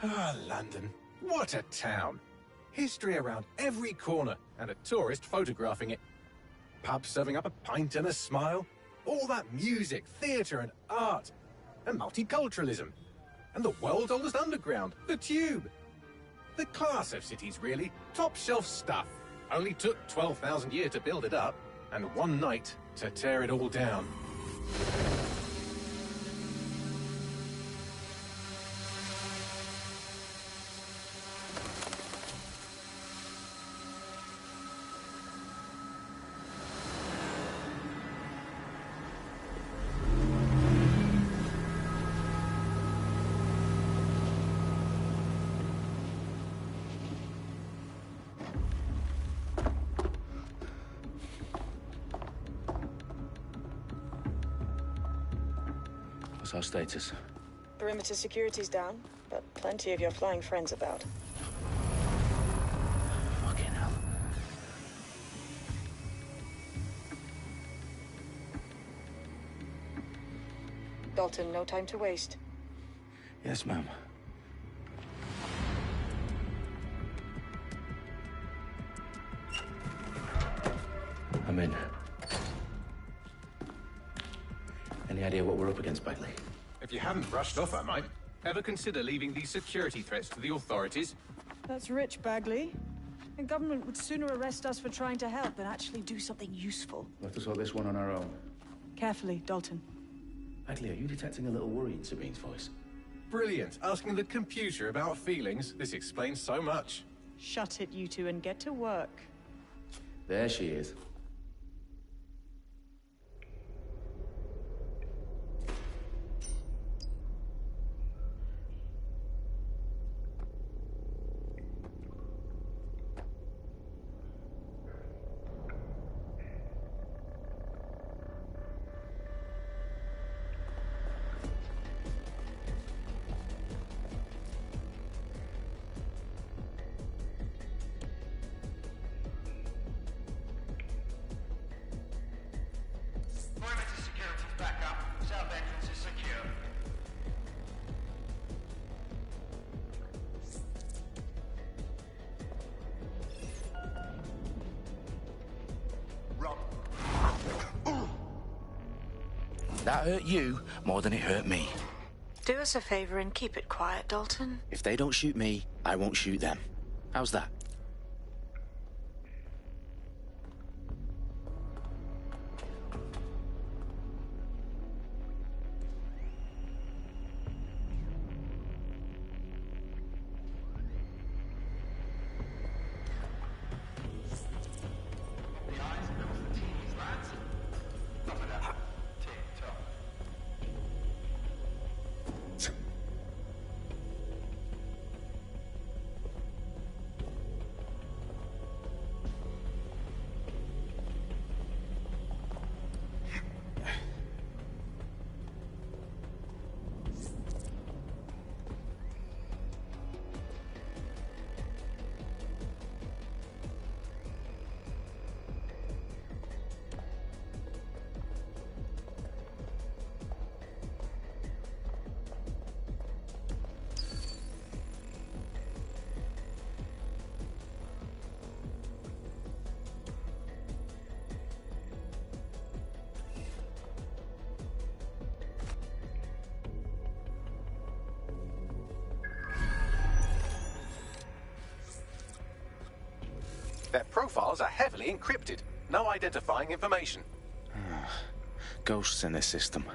Ah, London. What a town. History around every corner, and a tourist photographing it. Pubs serving up a pint and a smile. All that music, theatre and art. And multiculturalism. And the world's oldest underground, the Tube. The class of cities, really. Top shelf stuff. Only took 12,000 years to build it up, and one night to tear it all down. What's our status? Perimeter security's down, but plenty of your flying friends about. Fucking hell. Dalton, no time to waste. Yes, ma'am. I'm in. Any idea what we're up against, Bagley? If you hadn't brushed off, I might. Ever consider leaving these security threats to the authorities? That's rich, Bagley. The government would sooner arrest us for trying to help than actually do something useful. We'll have to sort this one on our own. Carefully, Dalton. Bagley, are you detecting a little worry in Sabine's voice? Brilliant. Asking the computer about feelings. This explains so much. Shut it, you two, and get to work. There she is. Perimeter security's back up. South entrance is secure. Rob. That hurt you more than it hurt me. Do us a favor and keep it quiet, Dalton. If they don't shoot me, I won't shoot them. How's that? The eyes of the teams, lads. Top of that. Tick-tock. Their profiles are heavily encrypted. No identifying information. Ghosts in this system.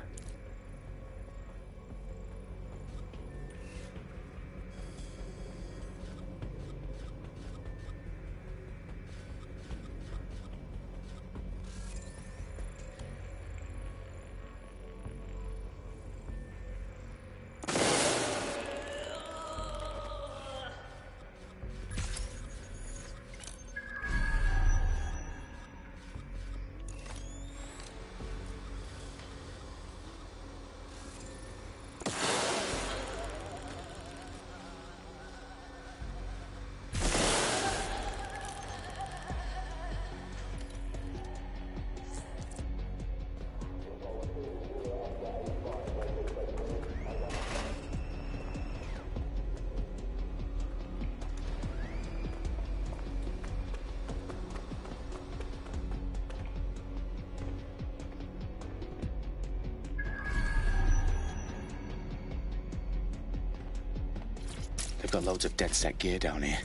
They've got loads of DedSec gear down here.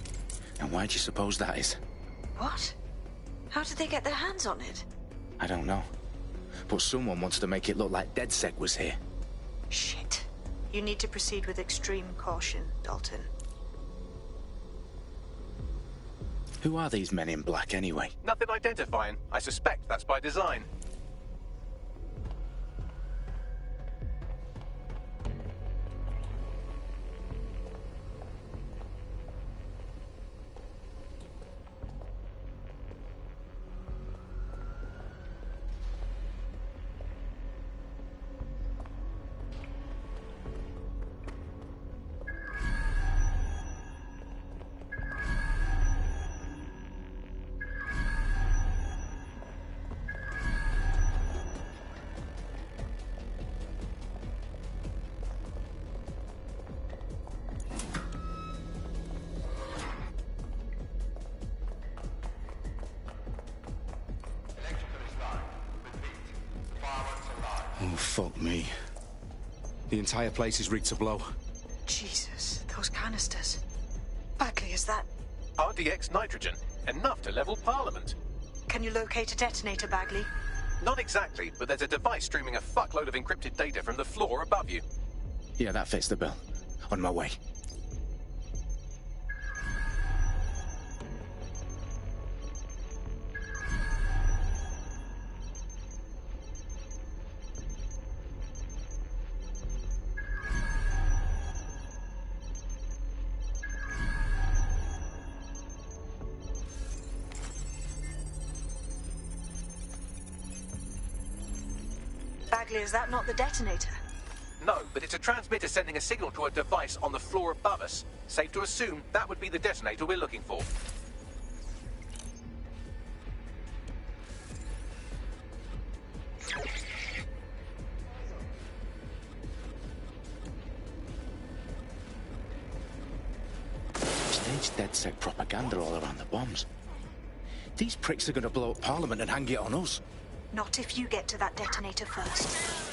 And why do you suppose that is? What? How did they get their hands on it? I don't know. But someone wants to make it look like DedSec was here. Shit. You need to proceed with extreme caution, Dalton. Who are these men in black anyway? Nothing identifying. I suspect that's by design. Oh, fuck me. The entire place is rigged to blow. Jesus, those canisters. Bagley, is that... RDX nitrogen. Enough to level Parliament. Can you locate a detonator, Bagley? Not exactly, but there's a device streaming a fuckload of encrypted data from the floor above you. Yeah, that fits the bill. On my way. Bagley, is that not the detonator? No, but it's a transmitter sending a signal to a device on the floor above us. Safe to assume that would be the detonator we're looking for. Staged DedSec propaganda all around the bombs. These pricks are going to blow up Parliament and hang it on us. Not if you get to that detonator first.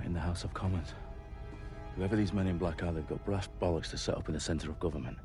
In the House of Commons. Whoever these men in black are, they've got brass bollocks to set up in the centre of government.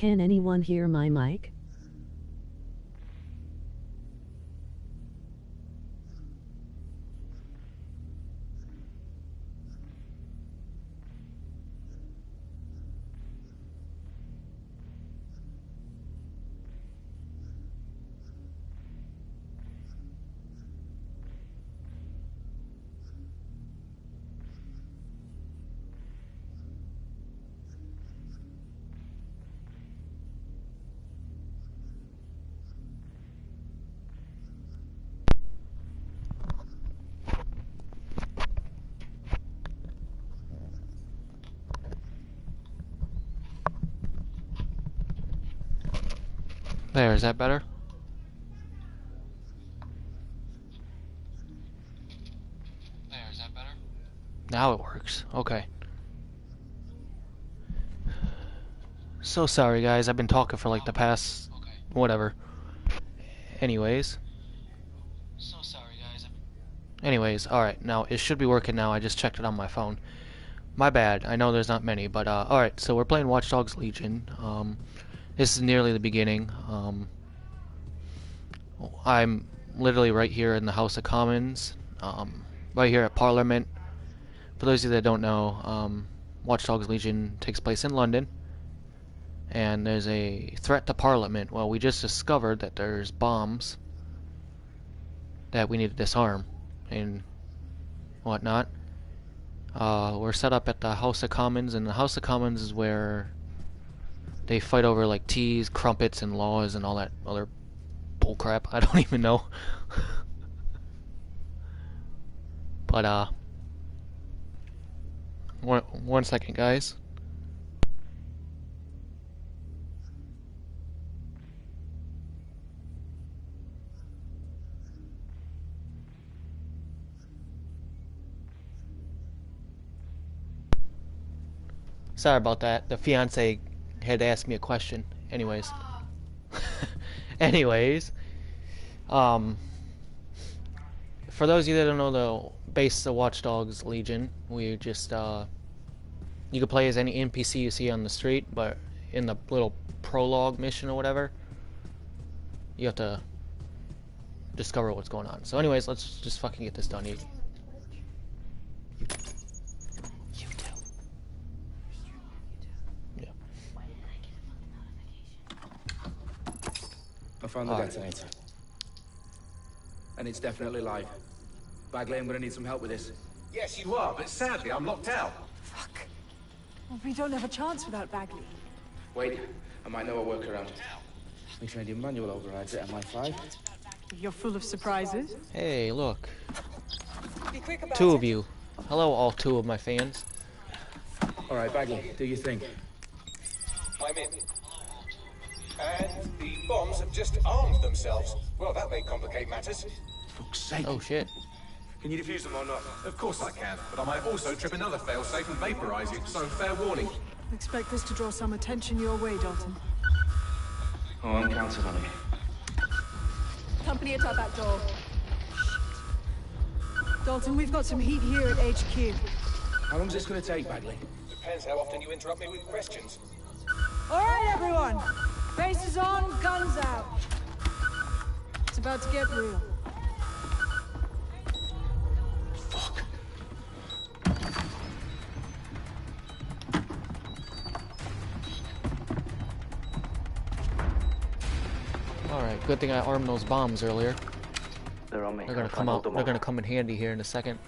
Can anyone hear my mic? There, is that better? There, is that better? Now it works. Okay. So sorry, guys. I've been talking for like the past... whatever. Anyways. So sorry, guys. Anyways, alright. Now, it should be working now. I just checked it on my phone. My bad. I know there's not many, but alright. So we're playing Watch Dogs Legion. This is nearly the beginning. I'm literally right here in the House of Commons, right here at Parliament. For those of you that don't know, Watch Dogs Legion takes place in London, and there's a threat to Parliament. Well, we just discovered that there's bombs that we need to disarm and whatnot. We're set up at the House of Commons, and the House of Commons is where they fight over like teas, crumpets, and laws and all that other bullcrap. I don't even know. But one second, guys. Sorry about that. The fiance had asked me a question. Anyways. Anyways. For those of you that don't know the base of Watch Dogs Legion, we just, you can play as any NPC you see on the street, but in the little prologue mission or whatever, you have to discover what's going on. So anyways, let's just fucking get this done. You do. Yeah. I found the detonator. And it's definitely live. Bagley, I'm gonna need some help with this. Yes, you are, but sadly I'm locked out. Fuck. Well, we don't have a chance without Bagley. Wait, I might know a workaround. We trained in manual overrides at MI5. You're full of surprises. Hey, look. Two of you. Hello, all two of my fans. All right, Bagley, do your thing. I'm in. And the bombs have just armed themselves. Well, that may complicate matters. Fuck's sake. Oh, shit. Can you defuse them or not? Of course I can, but I might also trip another failsafe and vaporize you, so fair warning. Expect this to draw some attention your way, Dalton. Oh, I'm counting on it. Company at our back door. Dalton, we've got some heat here at HQ. How long is this gonna take, Bagley? Depends how often you interrupt me with questions. All right, everyone. Faces on, guns out. It's about to get real. Fuck. Alright, good thing I armed those bombs earlier. They're on me. They're gonna come out. They're gonna come in handy here in a second.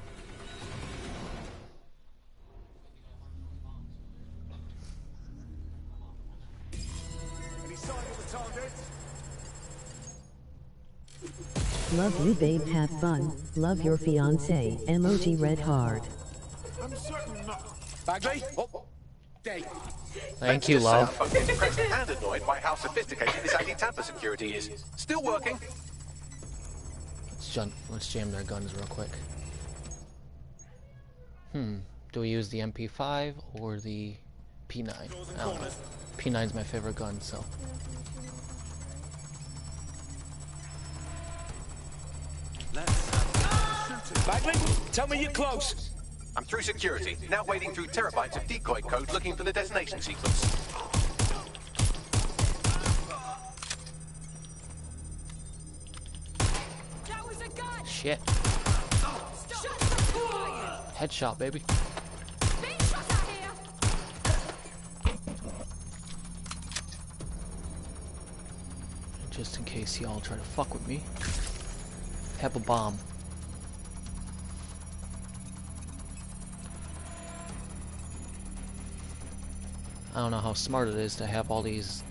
Love you, babe. Have fun. Love your fiance. Emoji red heart. I'm certain not. Bagley? Oh, Dave. Thank you, love. I'm impressed and annoyed by how sophisticated this anti-tamper security is. Still working. Let's jam their guns real quick. Do we use the MP5 or the P9? I don't know. P9's my favorite gun, so. Bagley, tell me you're close. I'm through security, now wading through terabytes of decoy code looking for the detonation sequence. shit. Headshot, baby. Just in case y'all try to fuck with me. Have a bomb. I don't know how smart it is to have all these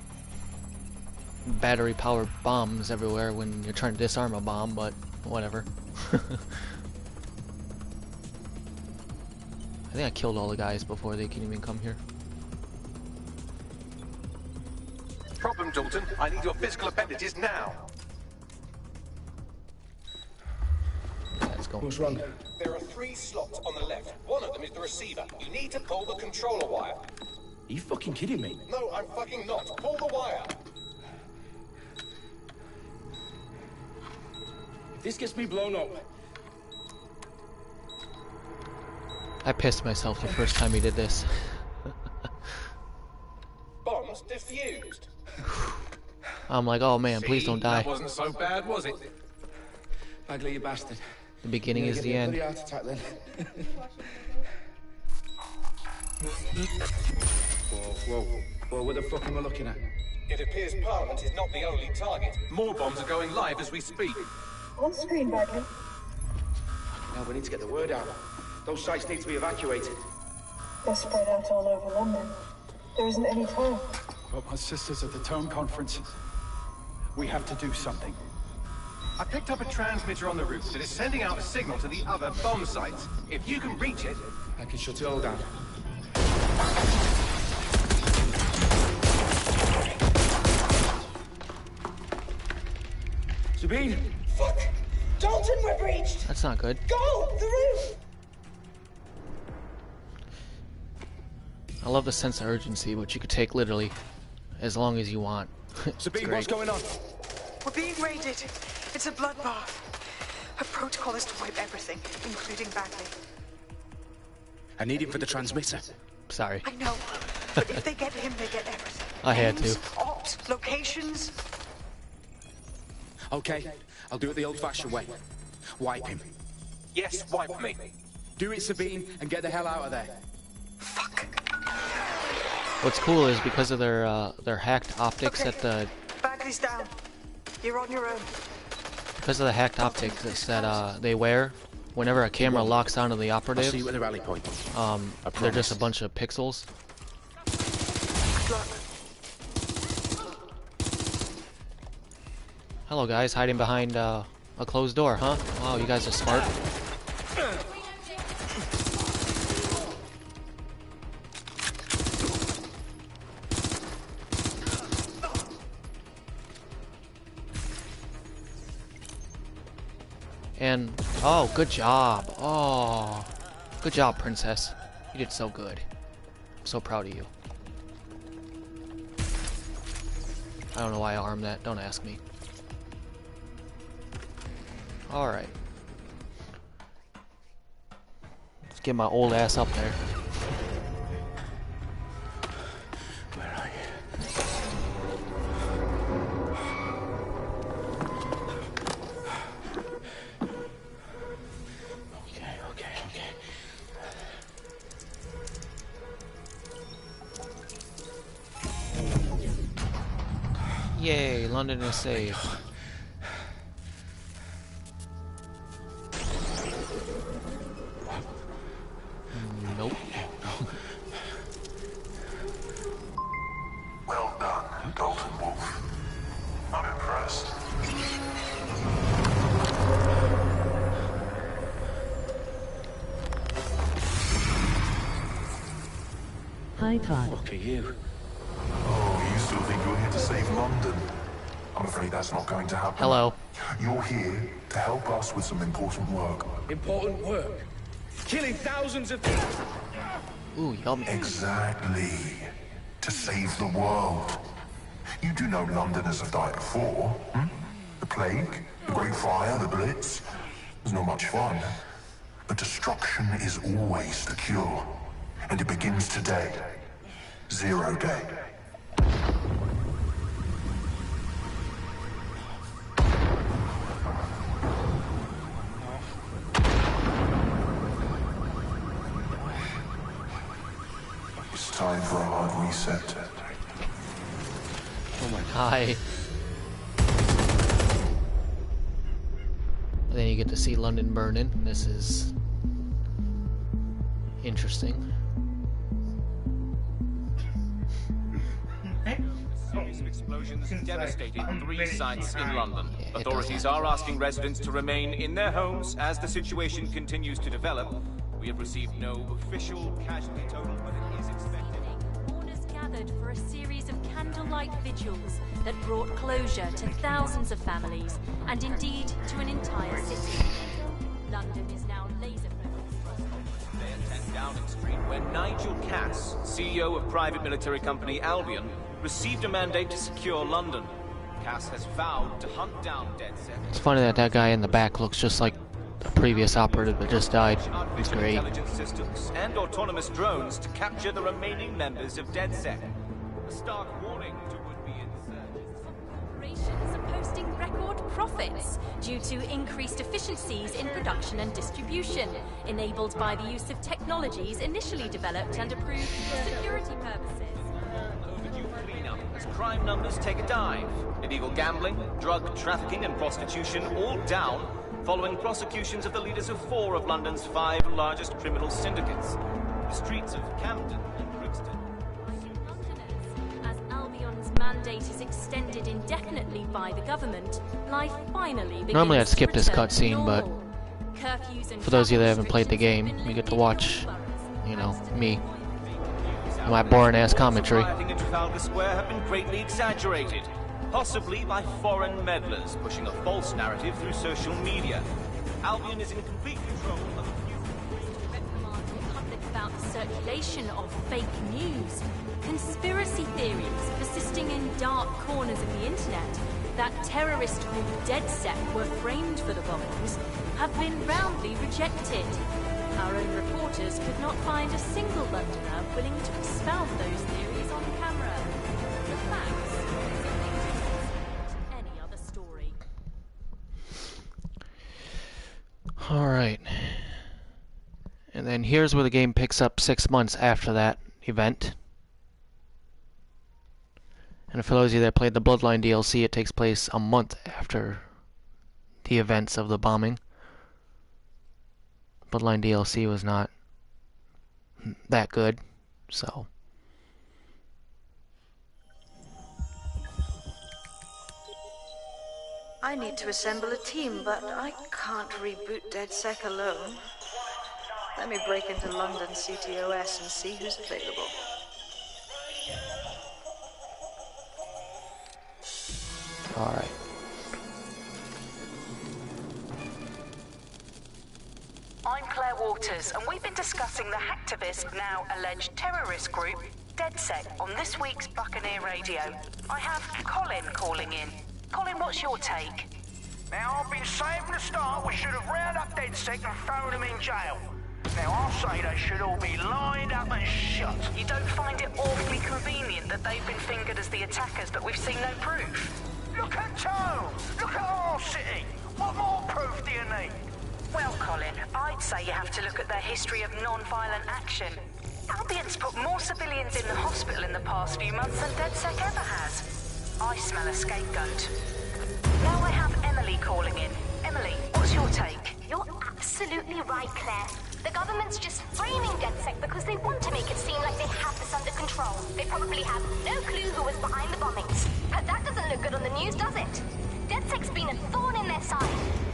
battery-powered bombs everywhere when you're trying to disarm a bomb, but whatever. I think I killed all the guys before they can even come here. Problem, Dalton. I need your physical appendages now. Let's go. What's wrong? There are 3 slots on the left. One of them is the receiver. You need to pull the controller wire. Are you fucking kidding me? No, I'm fucking not. Pull the wire. If this gets me blown up... I pissed myself the first time he did this. Bombs defused. I'm like, oh man, please don't die. That wasn't so bad, was it? Bagley, you bastard. The beginning is the end. Heart attack, then. Whoa, what the fuck am I looking at? It appears Parliament is not the only target. More bombs are going live as we speak. On screen, Bagley. Now we need to get the word out. Those sites need to be evacuated. They're spread out all over London. There isn't any time. But my sister's at the Tone Conference. We have to do something. I picked up a transmitter on the roof that is sending out a signal to the other bomb sites. If you can reach it... I can shut it all down. Sabine! Fuck! Dalton, we're breached! That's not good. Go! The roof! I love the sense of urgency, which you could take literally as long as you want. Sabine, what's going on? We're being raided. It's a bloodbath. Her protocol is to wipe everything, including Bagley. I need him for the transmitter. Sorry. I know, but if they get him, they get everything. I had to. Names, ops, locations. Okay, I'll do it the old-fashioned way. Wipe him. Yes, wipe me. Do it, Sabine, and get the hell out of there. Fuck. What's cool is because of their hacked optics Okay. that Bagley's down. You're on your own. because of the hacked optics that they wear, whenever a camera locks onto the I'll operative, see you at the rally point. they're just a bunch of pixels. Good luck. Hello guys, hiding behind a closed door, huh? Wow, you guys are smart. And, oh, good job. Oh, good job, princess. You did so good. I'm so proud of you. I don't know why I armed that. Don't ask me. Alright. Let's get my old ass up there. Where are you? Okay. Yay, London is safe. Nope. Well done, Dalton Wolf. I'm impressed. Hi, Todd. Fuck are you? Oh, you still think you're here to save London? I'm afraid that's not going to happen. Hello. You're here to help us with some important work. Important work. Killing thousands of people. Ooh, yummy. Exactly. To save the world. You do know Londoners have died before, hmm? The plague, the Great Fire, the Blitz. It's not much fun. But destruction is always the cure. And it begins today. Zero Day. time for a hard reset. Oh my God. Hi. And then you get to see London burning. This is interesting. Series of explosions devastated 3 sites in London. Authorities are asking residents to remain in their homes as the situation continues to develop. We have received no official casualty total, but it is expected. Mourners gathered for a series of candlelight vigils that brought closure to thousands of families, and indeed to an entire city. London is now laser-focused. Day at 10 Downing Street, where Nigel Cass, CEO of private military company Albion, received a mandate to secure London. Cass has vowed to hunt down DedSec. It's funny that that guy in the back looks just like the previous operative that just died. He's great. Intelligence systems and autonomous drones to capture the remaining members of DedSec. A stark warning to would-be insurgents. Corporations are posting record profits due to increased efficiencies in production and distribution, enabled by the use of technologies initially developed and approved for security purposes. Overdue cleanup as crime numbers take a dive. Illegal gambling, drug trafficking and prostitution all down following prosecutions of the leaders of 4 of London's 5 largest criminal syndicates. The streets of Camden and Brixton. As Albion's mandate is extended indefinitely by the government, life finally begins. Normally I'd skip this to return to cutscene, but normal. Curfews and for those of you that travel haven't played the game, restrictions you get to have been watch, lifted. you know, me. My boring ass commentary. Rioting in Trafalgar Square have been greatly exaggerated, possibly by foreign meddlers pushing a false narrative through social media. Albion is in complete control of a few. Reprimand the public about the circulation of fake news, conspiracy theories persisting in dark corners of the internet that terrorist group DedSec were framed for the bombings have been roundly rejected. Our own reporters could not find a single Londoner willing to expound those theories on camera. The facts simply any other story. Alright. And then here's where the game picks up 6 months after that event. And for those of you that played the Bloodline DLC, it takes place a month after the events of the bombing. Bloodline DLC was not that good, so. I need to assemble a team, but I can't reboot DedSec alone. Let me break into London CTOS and see who's available. Alright. I'm Claire Waters, and we've been discussing the hacktivist, now alleged terrorist group, DedSec, on this week's Buccaneer Radio. I have Colin calling in. Colin, what's your take? Now, I've been saying from the start we should have rounded up DedSec and thrown them in jail. Now, I'll say they should all be lined up and shot. You don't find it awfully convenient that they've been fingered as the attackers, but we've seen no proof? Look at Tone! Look at our city! What more proof do you need? Well, Colin, I'd say you have to look at their history of non-violent action. Albion's put more civilians in the hospital in the past few months than DedSec ever has. I smell a scapegoat. Now I have Emily calling in. Emily, what's your take? You're absolutely right, Claire. The government's just framing DedSec because they want to make it seem like they have this under control. They probably have no clue who was behind the bombings. But that doesn't look good on the news, does it? DedSec's been a thorn in their side.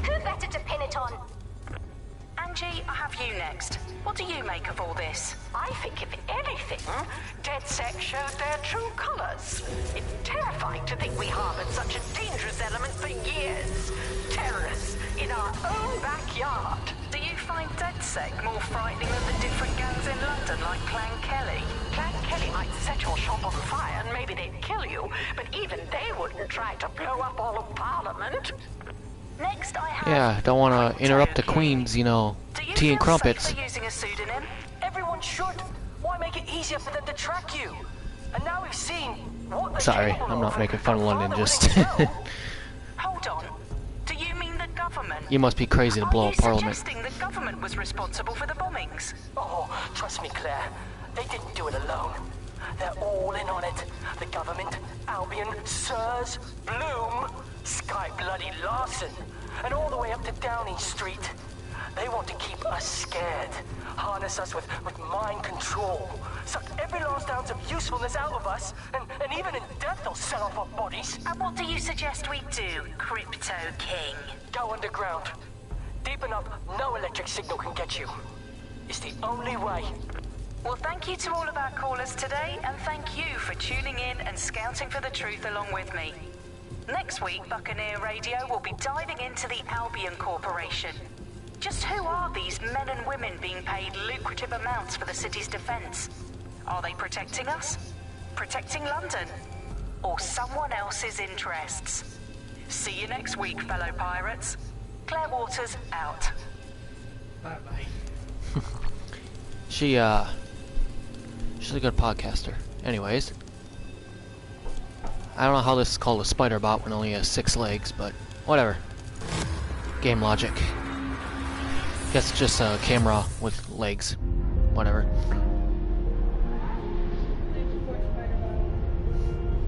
Who better to pin it on? Angie, I have you next. What do you make of all this? I think, if anything, DedSec showed their true colors. It's terrifying to think we harbored such a dangerous element for years. Terrorists in our own backyard. Do you find DedSec more frightening than the different gangs in London, like Clan Kelly? Clan Kelly might set your shop on fire and maybe they'd kill you, but even they wouldn't try to blow up all of Parliament. Next, I have... Yeah, don't want to interrupt the Queen's, you know, tea and crumpets. Using a pseudonym? Everyone should. Why make it easier for them to track you? And now we've seen what they're Sorry, capable I'm not of. making fun of London, just... Hold on. Do you mean the government? You must be crazy to blow up Parliament. Are you suggesting the government was responsible for the bombings? Oh, trust me, Claire. They didn't do it alone. They're all in on it. The government, Albion, Sirs, Bloom, Sky Bloody Larson, and all the way up to Downing Street. They want to keep us scared, harness us with mind control, suck every last ounce of usefulness out of us, and even in death they'll sell off our bodies. And what do you suggest we do, Crypto King? Go underground. Deep enough, no electric signal can get you. It's the only way. Well, thank you to all of our callers today, and thank you for tuning in and scouting for the truth along with me. Next week, Buccaneer Radio will be diving into the Albion Corporation. Just who are these men and women being paid lucrative amounts for the city's defense? Are they protecting us? Protecting London? Or someone else's interests? See you next week, fellow pirates. Claire Waters out. Bye-bye. She's a good podcaster. Anyways. I don't know how this is called a spider bot when it only has 6 legs, but whatever. Game logic. Guess it's just a camera with legs. Whatever.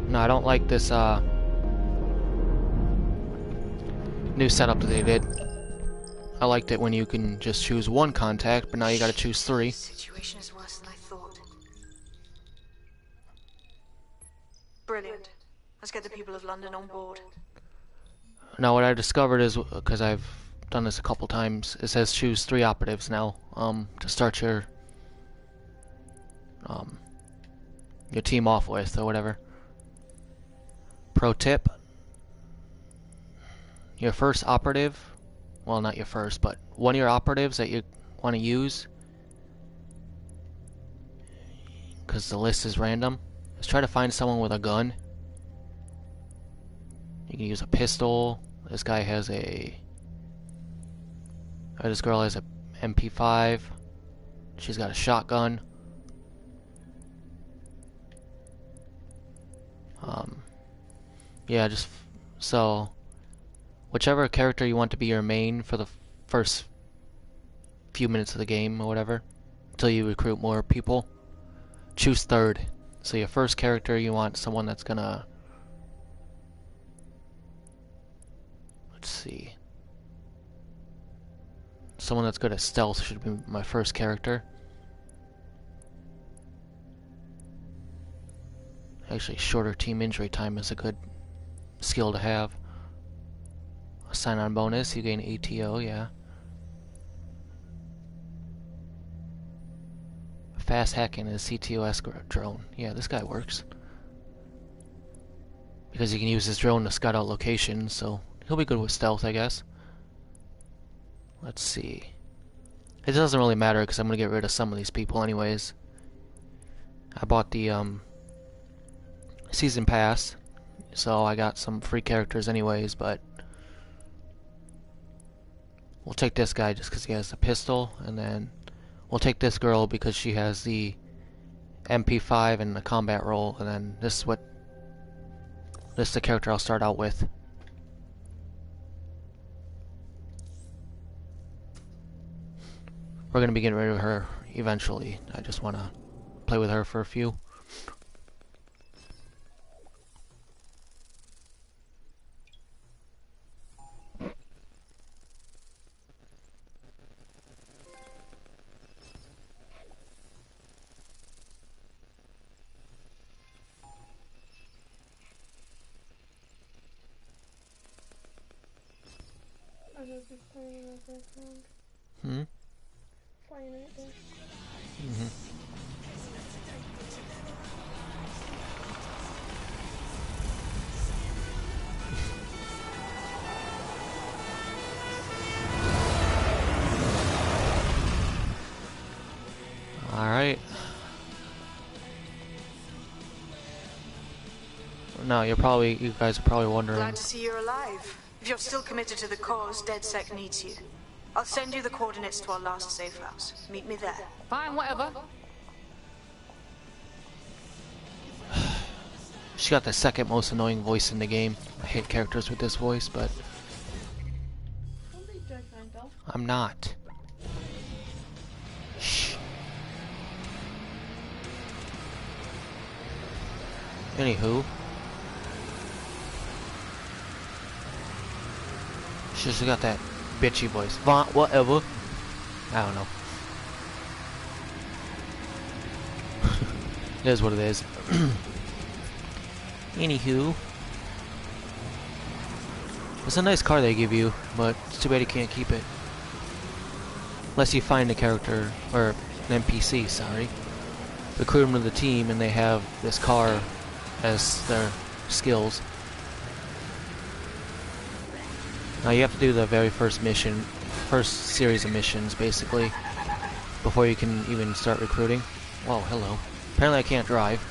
No, I don't like this new setup that they did. I liked it when you can just choose 1 contact, but now you gotta choose 3. Situation is worse than I thought. Brilliant. Let's get the people of London on board. Now what I discovered is, because I've done this a couple times, it says choose 3 operatives now to start your team off with or whatever. Pro tip: your first operative, well, not your first, but one of your operatives that you want to use, because the list is random, is try to find someone with a gun. You can use a pistol. This guy has a... this girl has a MP5. She's got a shotgun. Yeah, just... so... whichever character you want to be your main for the first few minutes of the game or whatever, until you recruit more people, choose 3rd. So your first character, you want someone that's gonna... let's see. Someone that's good at stealth should be my first character. Actually, shorter team injury time is a good skill to have. A sign-on bonus, you gain ATO, yeah. Fast hacking is CTOS drone. Yeah, this guy works. Because he can use his drone to scout out locations, so he'll be good with stealth, I guess. Let's see. It doesn't really matter because I'm going to get rid of some of these people anyways. I bought the season pass, so I got some free characters anyways, but we'll take this guy just because he has a pistol, and then we'll take this girl because she has the MP5 and the combat role, and then this is the character I'll start out with. We're gonna be getting rid of her eventually. I just wanna play with her for a few. Hmm? Alright. Now you guys are probably wondering. Glad to see you're alive. If you're still committed to the cause, DedSec needs you. I'll send you the coordinates to our last safe house. Meet me there. Fine, whatever. She got the second most annoying voice in the game. I hate characters with this voice, but I'm not. Shh. Anywho. She's got that bitchy voice. Whatever. I don't know. It is what it is. Anywho. It's a nice car they give you, but it's too bad you can't keep it. Unless you find a character, or an NPC, sorry. Recruit them to the team and they have this car as their skills. Now you have to do the very first mission, first series of missions basically, before you can even start recruiting. Whoa, hello. Apparently I can't drive.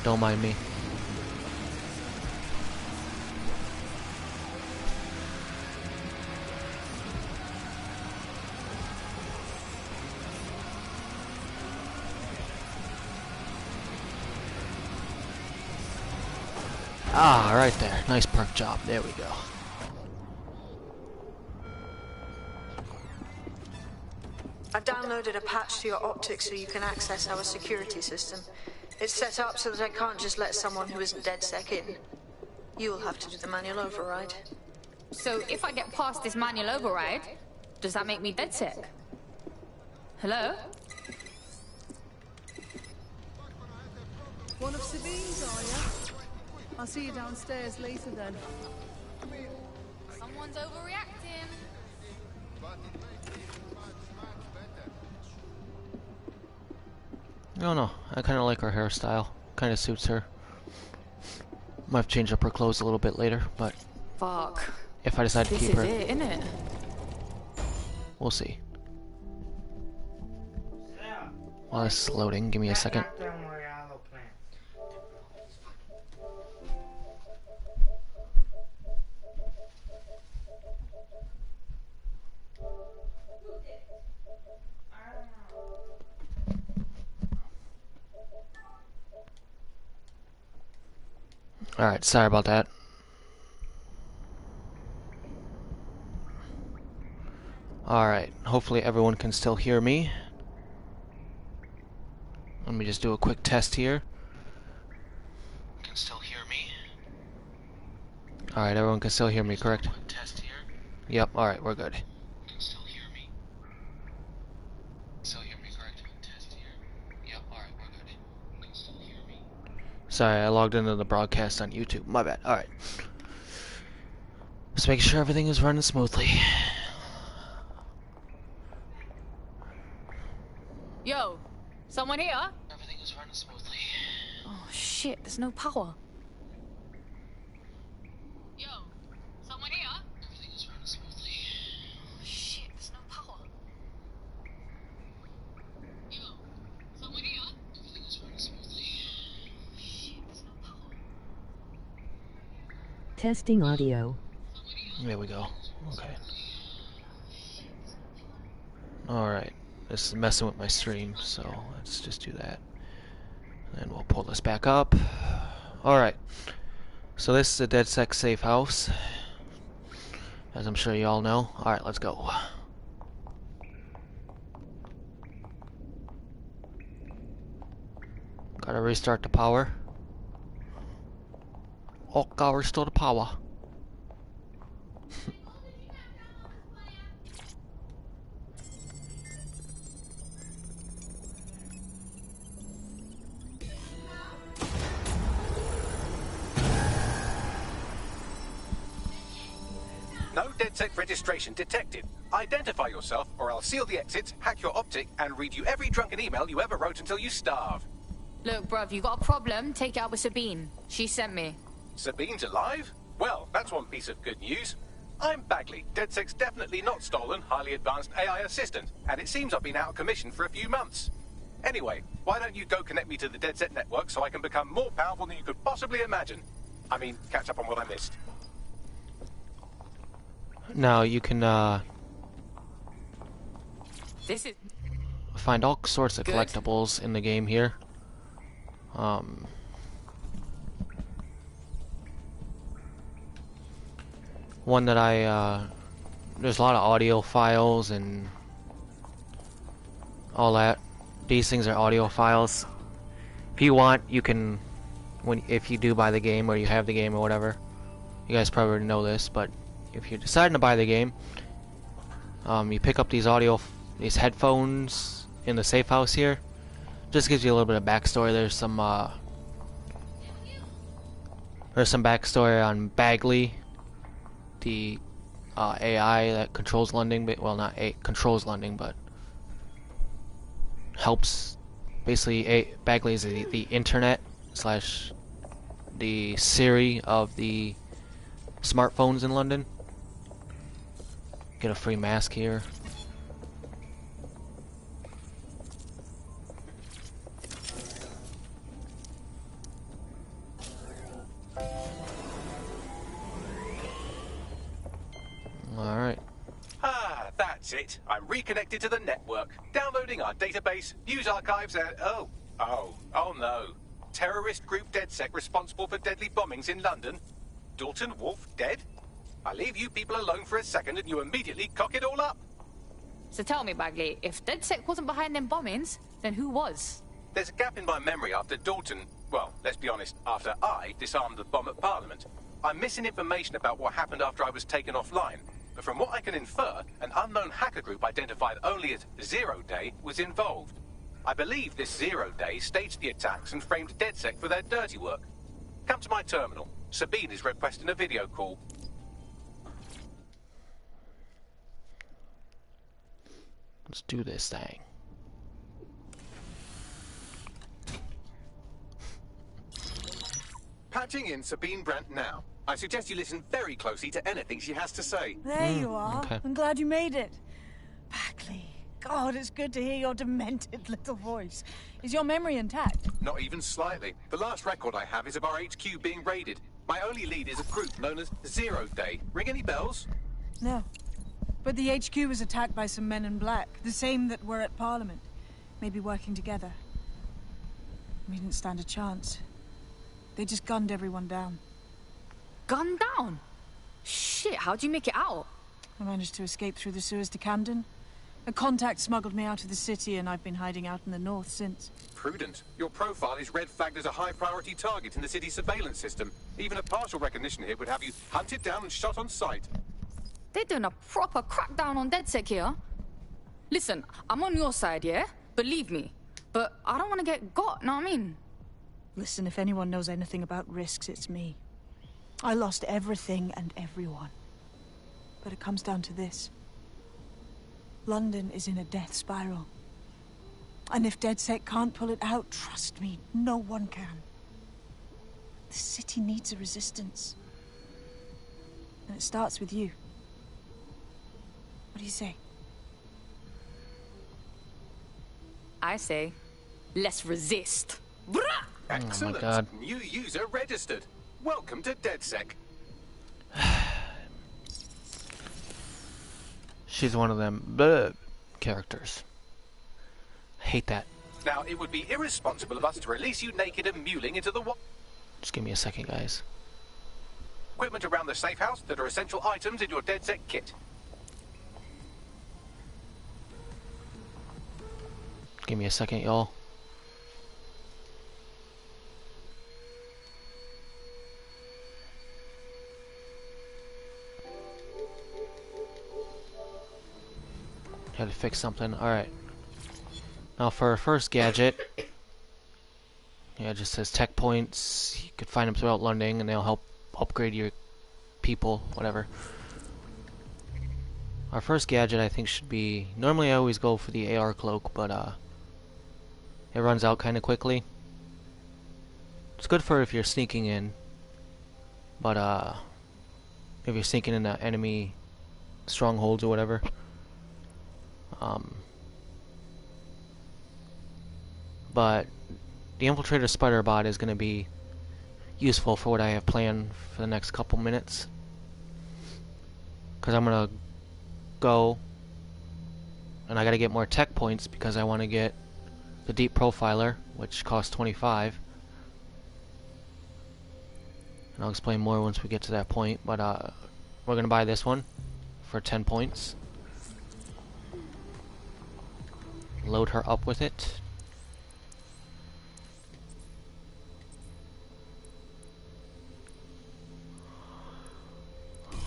Don't mind me. Ah, right there. Nice perk job. There we go. I've downloaded a patch to your optics so you can access our security system. It's set up so that I can't just let someone who isn't DedSec in. You'll have to do the manual override. So if I get past this manual override, does that make me DedSec? Hello? One of Sabine's, are you? I'll see you downstairs later then. Someone's overreacting. I don't know. I kind of like her hairstyle. Kind of suits her. Might have to change up her clothes a little bit later, but fuck. If I decide to keep her, This is it, innit? We'll see. While it's loading, give me a second. Alright, sorry about that. Alright, hopefully everyone can still hear me. Let me just do a quick test here. Can still hear me? Alright, everyone can still hear me, correct? Test here. Yep, alright, we're good. Can still hear me? Still hear me, correct? Test here. Yep, alright, we're good. Can still hear me? Sorry, I logged into the broadcast on YouTube. My bad. Alright. Just making sure everything is running smoothly. Yo, someone here? Everything is running smoothly. Oh shit, there's no power. Yo, someone here? Everything is running smoothly. Oh shit, there's no power. Yo, someone here? Everything is running smoothly. Shit, there's no power. Testing audio. There we go. Okay. Alright. This is messing with my stream, so let's just do that. And we'll pull this back up. Alright. So this is a DedSec safe house, as I'm sure you all know. Alright, let's go. Gotta restart the power. Oh, gotta restore the power. No DedSec registration detected. Identify yourself, or I'll seal the exits, hack your optic, and read you every drunken email you ever wrote until you starve. Look, bruv, you got a problem? Take it out with Sabine. She sent me. Sabine's alive? Well, that's one piece of good news. I'm Bagley, DedSec's definitely not stolen, highly advanced AI assistant, and it seems I've been out of commission for a few months. Anyway, why don't you go connect me to the DedSec network so I can become more powerful than you could possibly imagine? I mean, catch up on what I missed. Now you can This is find all sorts of good. collectibles in the game here. One that there's a lot of audio files and all that. These things are audio files. If you want, you can if you do buy the game or you have the game or whatever. You guys probably already know this, but if you're deciding to buy the game, you pick up these these headphones in the safe house here. Just gives you a little bit of backstory. There's some backstory on Bagley, the AI that controls London. Well, not controls London, but helps. Basically, Bagley is the internet / the Siri of the smartphones in London. Get a free mask here. Alright. Ah, that's it. I'm reconnected to the network. Downloading our database, news archives, and... Oh no. Terrorist group DedSec responsible for deadly bombings in London? Dalton Wolf dead? I leave you people alone for a second and you immediately cock it all up. So tell me, Bagley, if DedSec wasn't behind them bombings, then who was? There's a gap in my memory after Dalton... Well, let's be honest, after I disarmed the bomb at Parliament. I'm missing information about what happened after I was taken offline. But from what I can infer, an unknown hacker group identified only as Zero Day was involved. I believe this 0 Day staged the attacks and framed DedSec for their dirty work. Come to my terminal. Sabine is requesting a video call. Let's do this thing. Patching in Sabine Brandt now. I suggest you listen very closely to anything she has to say. There you are. Okay. I'm glad you made it. Bagley. God, it's good to hear your demented little voice. Is your memory intact? Not even slightly. The last record I have is of our HQ being raided. My only lead is a group known as 0 Day. Ring any bells? No. But the HQ was attacked by some men in black, the same that were at Parliament. Maybe working together. We didn't stand a chance. They just gunned everyone down. Gunned down? Shit, how'd you make it out? I managed to escape through the sewers to Camden. A contact smuggled me out of the city, and I've been hiding out in the north since. Prudent. Your profile is red flagged as a high-priority target in the city's surveillance system. Even a partial recognition hit would have you hunted down and shot on sight. They're doing a proper crackdown on DedSec here. Listen, I'm on your side, yeah? Believe me. But I don't want to get got, know what I mean? Listen, if anyone knows anything about risks, it's me. I lost everything and everyone. But it comes down to this. London is in a death spiral. And if DedSec can't pull it out, trust me, no one can. The city needs a resistance. And it starts with you. What do you say? I say, let's resist. Excellent. Oh my God. New user registered. Welcome to DedSec. She's one of them characters. I hate that. Now, it would be irresponsible of us to release you naked and mewling into the Just give me a second, guys. equipment around the safe house that are essential items in your DedSec kit. Give me a second, y'all. Had to fix something. Alright. Now for our first gadget. Yeah, it just says tech points. You could find them throughout London and they'll help upgrade your people, whatever. Our first gadget I think should be... Normally I always go for the AR cloak, but it runs out kind of quickly. It's good for if you're sneaking in. But if you're sneaking into enemy strongholds or whatever. But the Infiltrator Spider Bot is going to be useful for what I have planned for the next couple minutes. Because I'm going to go and I got to get more tech points because I want to get the Deep Profiler, which costs 25. And I'll explain more once we get to that point. But we're going to buy this one for 10 points. Load her up with it.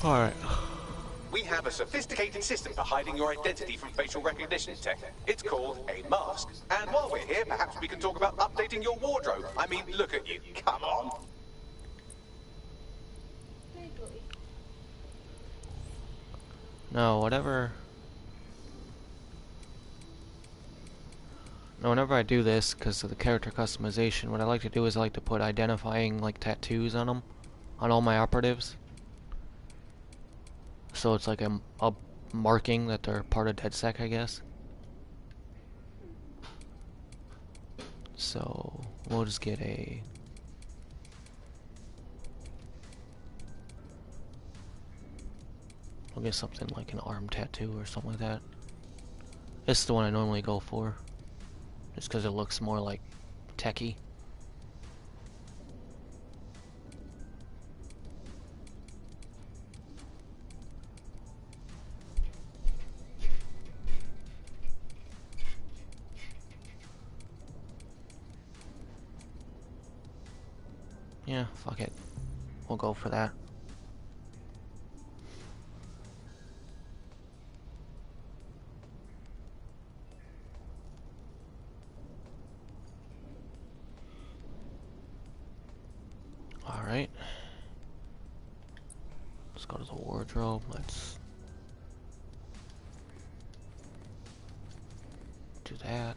Alright. We have a sophisticated system for hiding your identity from facial recognition tech. It's called a mask. And while we're here, perhaps we can talk about updating your wardrobe. I mean, look at you. Come on. No, whatever. No, whenever I do this, because of the character customization, what I like to do is I like to put identifying, like, tattoos on them. On all my operatives. So it's like a marking that they're part of DedSec, I guess. So we'll just get a... We'll get something like an arm tattoo or something like that. This is the one I normally go for. Just because it looks more like techie. Yeah, fuck it. We'll go for that. Alright. Let's go to the wardrobe. Let's do that.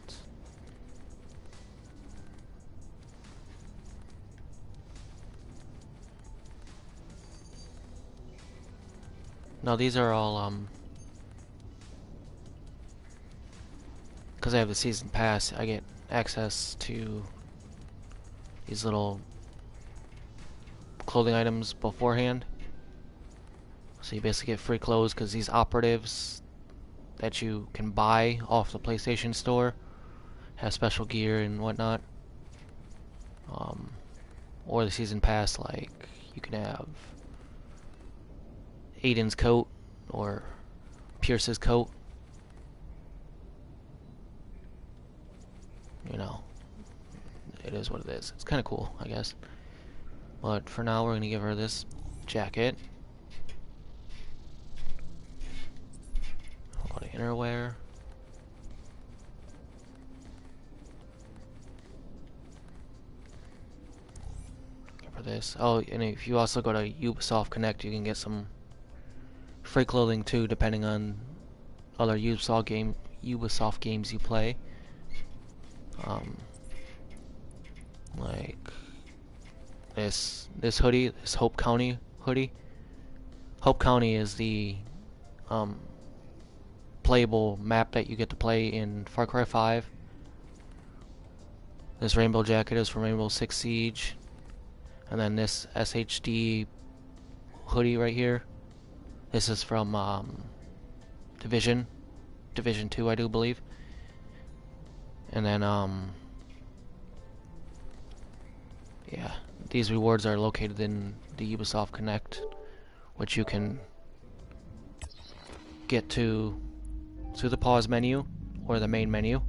Now these are all, because I have the season pass, I get access to these little clothing items beforehand. So you basically get free clothes because these operatives that you can buy off the PlayStation Store have special gear and whatnot. Or the season pass, like you can have Aiden's coat or Pierce's coat. You know, it is what it is. It's kind of cool, I guess. But for now, we're going to give her this jacket. A lot of innerwear. Give her this. Oh, and if you also go to Ubisoft Connect, you can get some free clothing too, depending on other Ubisoft games you play. Like this hoodie, this Hope County hoodie. Hope County is the playable map that you get to play in Far Cry 5. This rainbow jacket is from Rainbow Six Siege, and then this SHD hoodie right here. This is from Division 2, I do believe. And then yeah, these rewards are located in the Ubisoft Connect, which you can get to through the pause menu or the main menu.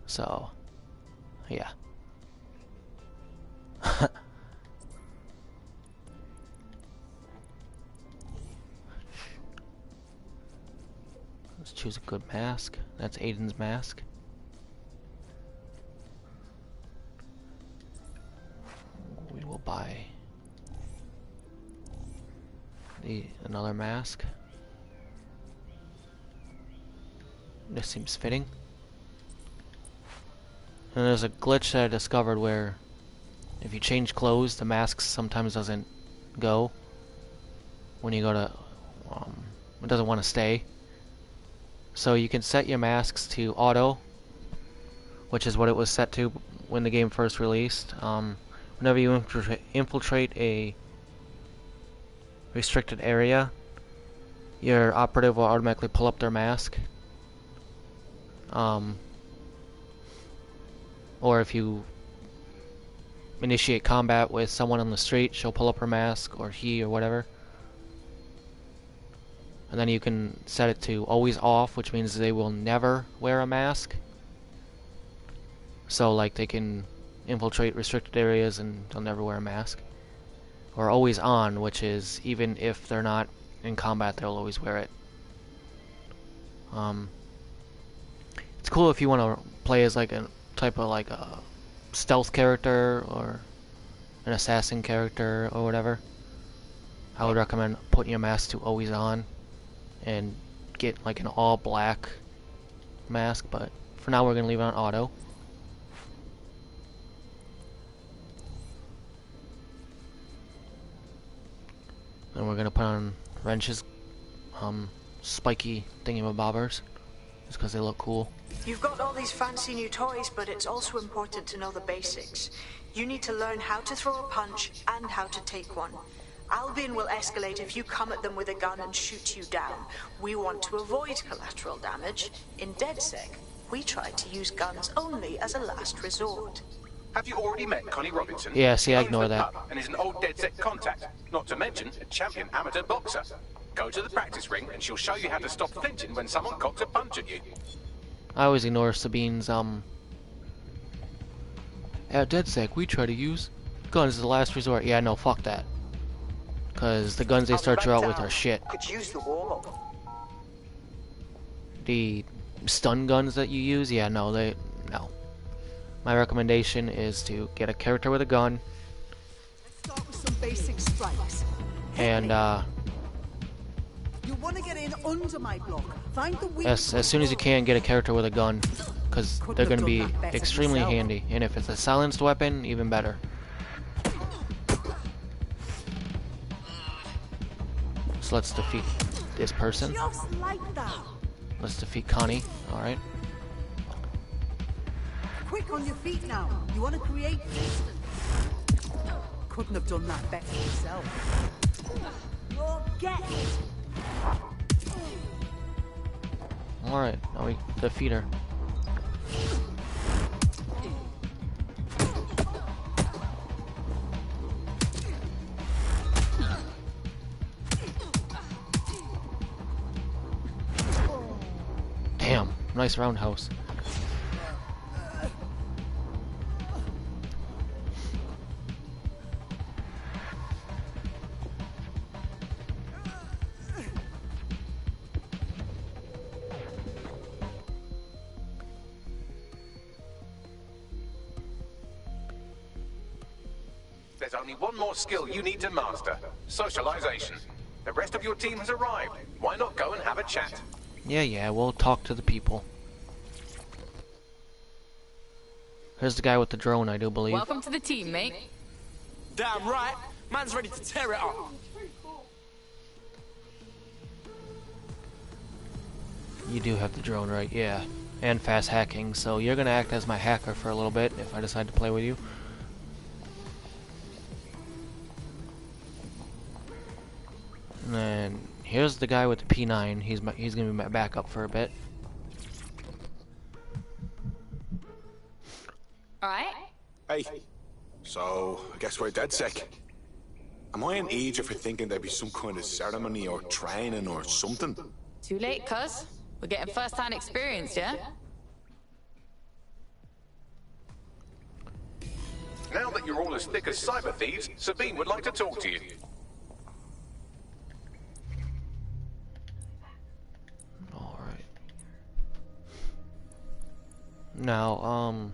So, yeah. Let's choose a good mask. That's Aiden's mask. We will buy another mask. This seems fitting. And there's a glitch that I discovered where if you change clothes, the mask sometimes doesn't go. When you go to, it doesn't want to stay. So you can set your masks to auto, which is what it was set to when the game first released. Whenever you infiltrate a restricted area, your operative will automatically pull up their mask. Or if you initiate combat with someone on the street, she'll pull up her mask, or he, or whatever. And then you can set it to always off, which means they will never wear a mask. So like they can infiltrate restricted areas and they'll never wear a mask. or always on, which is even if they're not in combat, they'll always wear it. It's cool if you want to play as like a type of like a stealth character or an assassin character or whatever. I would recommend putting your mask to always on and get like an all black mask, but for now we're gonna leave it on auto. And we're gonna put on Wrench's spiky thingy-mabobbers just because they look cool. You've got all these fancy new toys, but it's also important to know the basics. You need to learn how to throw a punch and how to take one. Albion will escalate if you come at them with a gun and shoot you down. We want to avoid collateral damage. In DedSec, we try to use guns only as a last resort. Have you already met Connie Robinson? Yeah, see, I Owns ignore the that. pub and is an old DedSec contact, not to mention a champion amateur boxer. Go to the practice ring and she'll show you how to stop flinching when someone cocks a punch at you. I always ignore Sabine's, At DedSec, we try to use guns as a last resort. Yeah, no, fuck that. Because the guns they start you out with are shit. Could use the warm-up. The stun guns that you use, yeah, no. My recommendation is to get a character with a gun. Let's start with some basic strikes. And, You want to get in under my block. Find the weak as soon as you can, get a character with a gun. Because they're going to be extremely handy. And if it's a silenced weapon, even better. So let's defeat this person. Just like that. Let's defeat Connie. Alright. Quick on your feet now. You want to create distance. Couldn't have done that better yourself. You'll get it. Alright, now we defeat her. Damn, nice roundhouse. There's only one more skill you need to master. Socialization. The rest of your team has arrived. Why not go and have a chat? Yeah, we'll talk to the people. Here's the guy with the drone, I do believe. Welcome to the team, mate. Damn right. Man's ready to tear it up. You do have the drone, right? Yeah. And fast hacking, so you're gonna act as my hacker for a little bit if I decide to play with you. And then here's the guy with the P9. He's gonna be my backup for a bit. Alright. Hey, so I guess we're DedSec. Am I an idiot for thinking there'd be some kind of ceremony or training or something? Too late, cuz. We're getting first-hand experience, yeah? Now that you're all as thick as cyber thieves, Sabine would like to talk to you. Alright. Now, I'm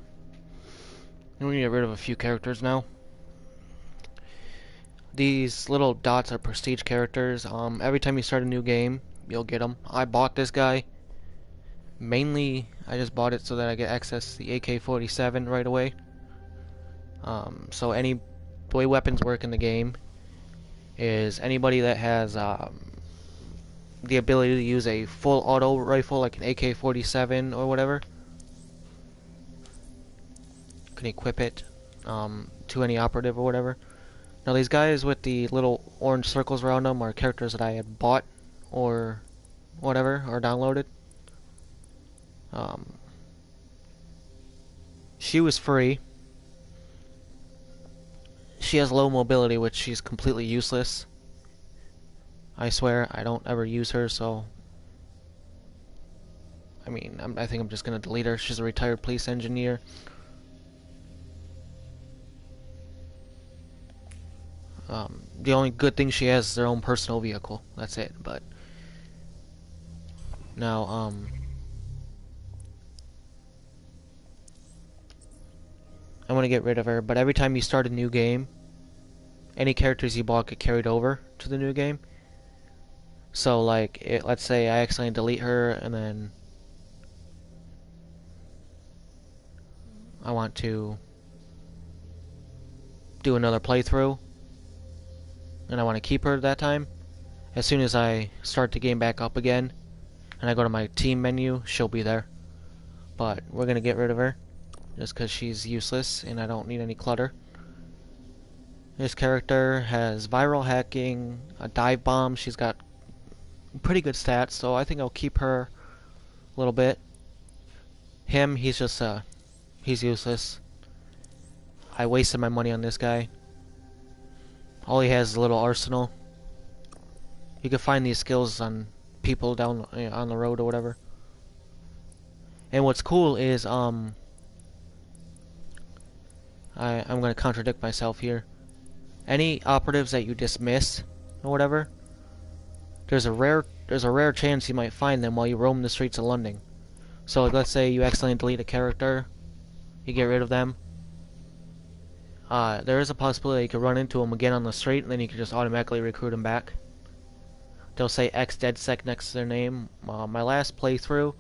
gonna get rid of a few characters now. These little dots are prestige characters. Every time you start a new game, you'll get them. I bought this guy. Mainly, I just bought it so that I get access to the AK-47 right away. So the way weapons work in the game is anybody that has the ability to use a full auto rifle like an AK-47 or whatever can equip it to any operative or whatever. Now these guys with the little orange circles around them are characters that I had bought or whatever, or downloaded. She was free. She has low mobility, which she's completely useless. I swear, I don't ever use her, so... I mean, I think I'm just gonna delete her. She's a retired police engineer. The only good thing she has is their own personal vehicle. That's it. But now, I want to get rid of her. But every time you start a new game, any characters you bought get carried over to the new game. So, like, let's say I accidentally delete her, and then I want to do another playthrough, and I want to keep her that time. As soon as I start the game back up again, and I go to my team menu, she'll be there. But we're going to get rid of her, just because she's useless, and I don't need any clutter. This character has viral hacking, a dive bomb. She's got pretty good stats, so I think I'll keep her a little bit. Him, he's just, he's useless. I wasted my money on this guy. All he has is a little arsenal. You can find these skills on people down on the road or whatever. And what's cool is, I'm gonna contradict myself here. Any operatives that you dismiss or whatever, there's a rare chance you might find them while you roam the streets of London. So, like, let's say you accidentally delete a character, you get rid of them. There is a possibility you could run into them again on the street, and then you can just automatically recruit them back. They'll say ex-DedSec next to their name. My last playthrough,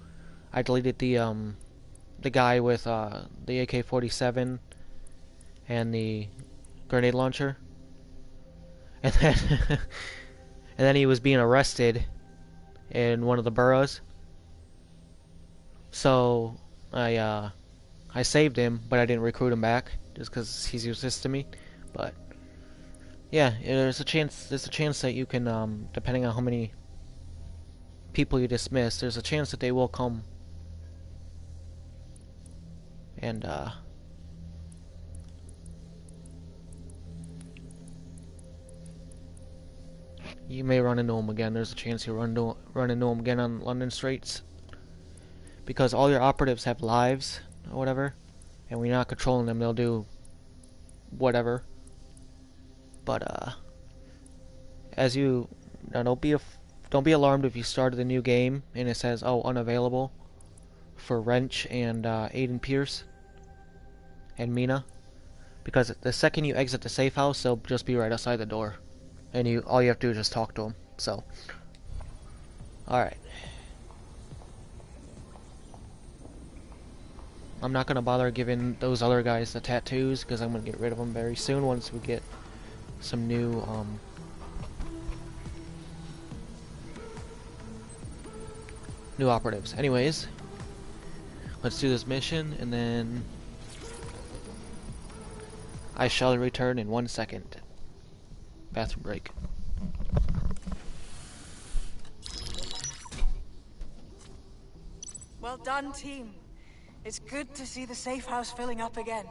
I deleted the guy with the AK-47 and the grenade launcher, and then and then he was being arrested in one of the boroughs. So I saved him, but I didn't recruit him back just because he's useless to me. But yeah, there's a chance that you can, depending on how many people you dismiss, there's a chance that they will come and you may run into them again. There's a chance you run into them again on London streets, because all your operatives have lives or whatever, and when you're not controlling them, they'll do whatever. But as you don't be alarmed if you started a new game and it says, oh, unavailable for Wrench and Aiden Pierce and Mina, because the second you exit the safe house, they'll just be right outside the door, and all you have to do is just talk to them. So, all right. I'm not gonna bother giving those other guys the tattoos, because I'm gonna get rid of them very soon once we get some new new operatives. Anyways, let's do this mission, and then I shall return in 1 second. Bathroom break. Well done, team. It's good to see the safe house filling up again.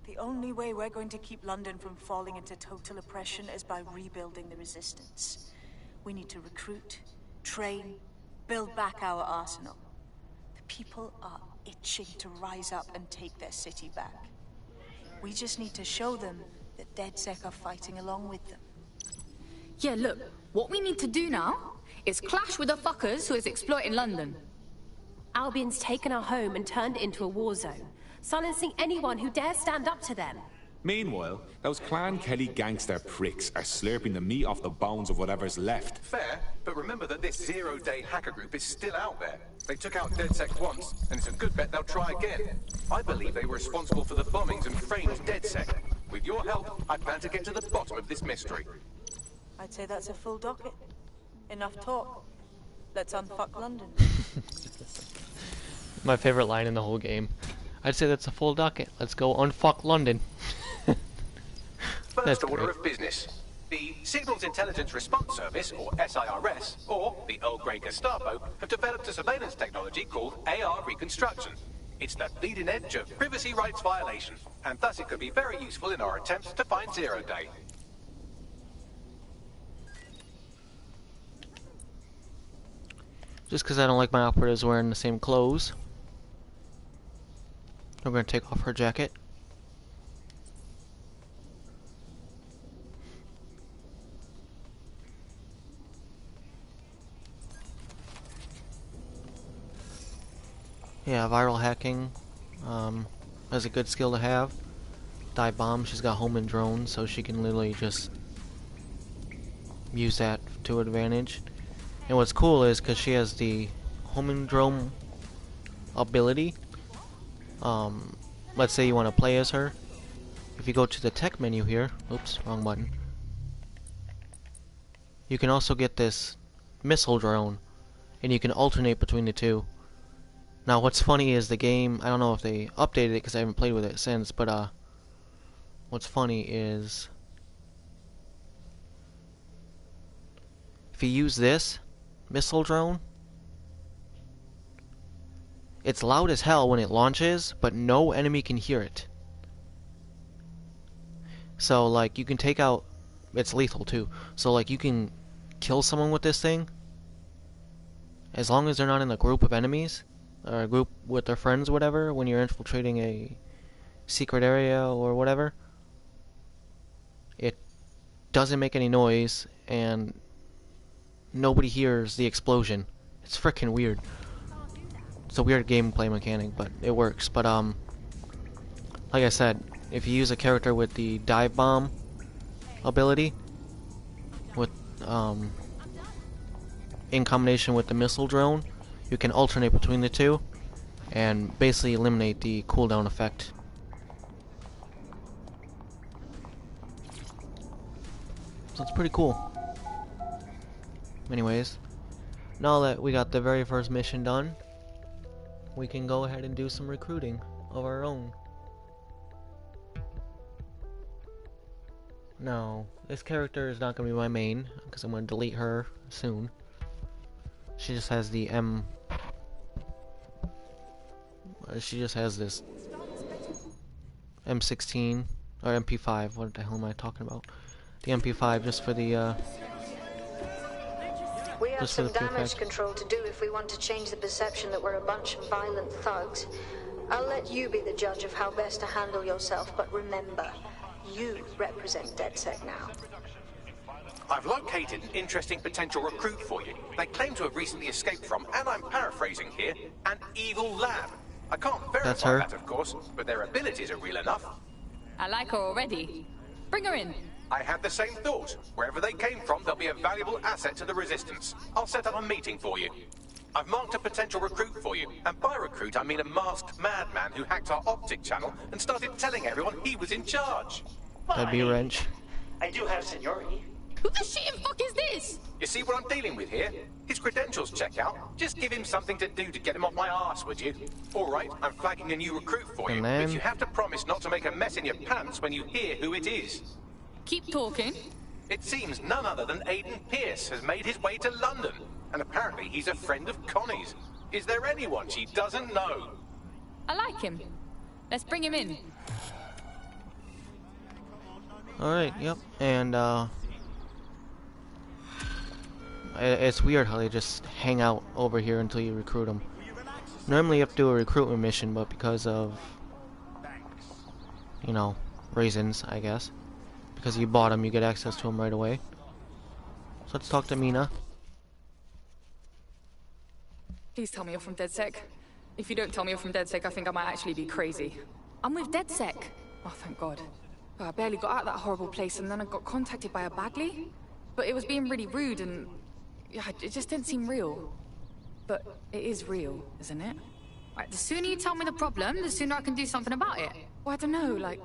The only way we're going to keep London from falling into total oppression is by rebuilding the resistance. We need to recruit, train, build back our arsenal. The people are itching to rise up and take their city back. We just need to show them that DedSec are fighting along with them. Yeah, look, what we need to do now is clash with the fuckers who is exploiting London. Albion's taken our home and turned it into a war zone, silencing anyone who dares stand up to them. Meanwhile, those Clan Kelly gangster pricks are slurping the meat off the bones of whatever's left. Fair, but remember that this zero-day hacker group is still out there. They took out DedSec once, and it's a good bet they'll try again. I believe they were responsible for the bombings and framed DedSec. With your help, I plan to get to the bottom of this mystery. I'd say that's a full docket. Enough talk. Let's unfuck London. My favorite line in the whole game. I'd say that's a full docket. Let's go unfuck London. First order of business. The Signals Intelligence Response Service, or SIRS, or the Earl Grey Gestapo, have developed a surveillance technology called AR Reconstruction. It's the leading edge of privacy rights violation, and thus it could be very useful in our attempts to find Zero Day. Just because I don't like my operatives wearing the same clothes, I'm going to take off her jacket. Yeah, viral hacking is a good skill to have. Dive bomb, she's got homing drones, so she can literally just use that to advantage. And what's cool is because she has the homing drone ability. Let's say you want to play as her. If you go to the tech menu here, oops, wrong button. You can also get this missile drone, and you can alternate between the two. Now, what's funny is the game, I don't know if they updated it because I haven't played with it since, but what's funny is if you use this missile drone, it's loud as hell when it launches, but no enemy can hear it. So, like, you can take out... It's lethal, too. So, like, you can kill someone with this thing, as long as they're not in a group of enemies, or a group with their friends, whatever, when you're infiltrating a secret area or whatever. It doesn't make any noise, and nobody hears the explosion. It's freaking weird. It's a weird gameplay mechanic, but it works. But, like I said, if you use a character with the dive bomb ability, with in combination with the missile drone, you can alternate between the two and basically eliminate the cooldown effect. So it's pretty cool. Anyways, now that we got the very first mission done, we can go ahead and do some recruiting of our own. No, this character is not going to be my main, because I'm going to delete her soon. She just has the she just has this M16, or MP5, what the hell am I talking about? The MP5 just for the, We have some damage control to do if we want to change the perception that we're a bunch of violent thugs. I'll let you be the judge of how best to handle yourself, but remember, you represent DedSec now. I've located an interesting potential recruit for you. They claim to have recently escaped from, and I'm paraphrasing here, an evil lab. I can't verify that, of course, but their abilities are real enough. I like her already. Bring her in. I had the same thought. Wherever they came from, they'll be a valuable asset to the Resistance. I'll set up a meeting for you. I've marked a potential recruit for you, and by recruit I mean a masked madman who hacked our optic channel and started telling everyone he was in charge. That'd be a wrench. I do have seniority. Who the shit and fuck is this? You see what I'm dealing with here? His credentials check out. Just give him something to do to get him off my arse, would you? Alright, I'm flagging a new recruit for you, but you have to promise not to make a mess in your pants when you hear who it is. Keep talking. It seems none other than Aiden Pierce has made his way to London, and apparently he's a friend of Connie's. Is there anyone she doesn't know? I like him. Let's bring him in. Alright, yep, and it's weird how they just hang out over here until you recruit them. Normally you have to do a recruitment mission, but because of, you know, reasons, I guess. Because you bought them, you get access to them right away. So let's talk to Mina. Please tell me you're from DedSec. If you don't tell me you're from DedSec, I think I might actually be crazy. I'm with DedSec. Oh, thank God. I barely got out of that horrible place, and then I got contacted by a Bagley. But it was being really rude, and yeah, it just didn't seem real. But it is real, isn't it? Right, the sooner you tell me the problem, the sooner I can do something about it. Well, I don't know, like,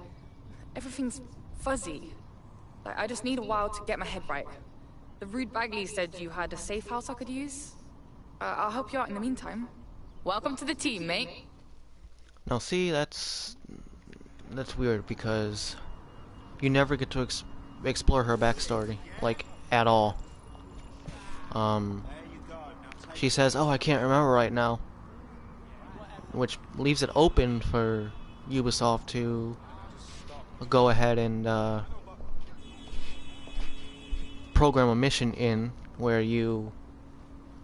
everything's fuzzy. Like, I just need a while to get my head right. The rude Bagley said you had a safe house I could use. I'll help you out in the meantime. Welcome to the team, mate. Now see, that's weird because you never get to explore her backstory, like, at all. She says, oh, I can't remember right now. Which leaves it open for Ubisoft to go ahead and program a mission in where you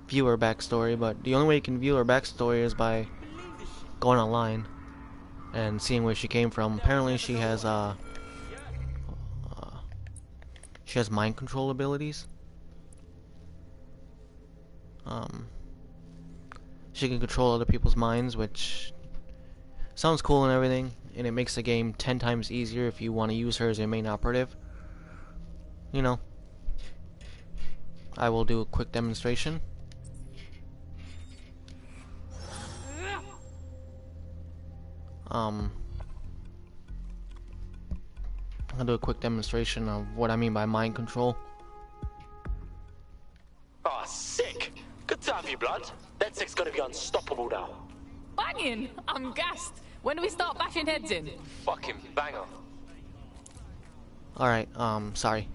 view her backstory, but the only way you can view her backstory is by going online and seeing where she came from. Apparently she has mind control abilities. She can control other people's minds, which sounds cool and everything, and it makes the game 10 times easier if you want to use her as your main operative. You know, I will do a quick demonstration. I'll do a quick demonstration of what I mean by mind control. Ah, sick! Good time for you, blood. DedSec's gonna be unstoppable now. Banging! I'm gassed. When do we start bashing heads in? Fucking banger. Alright, sorry.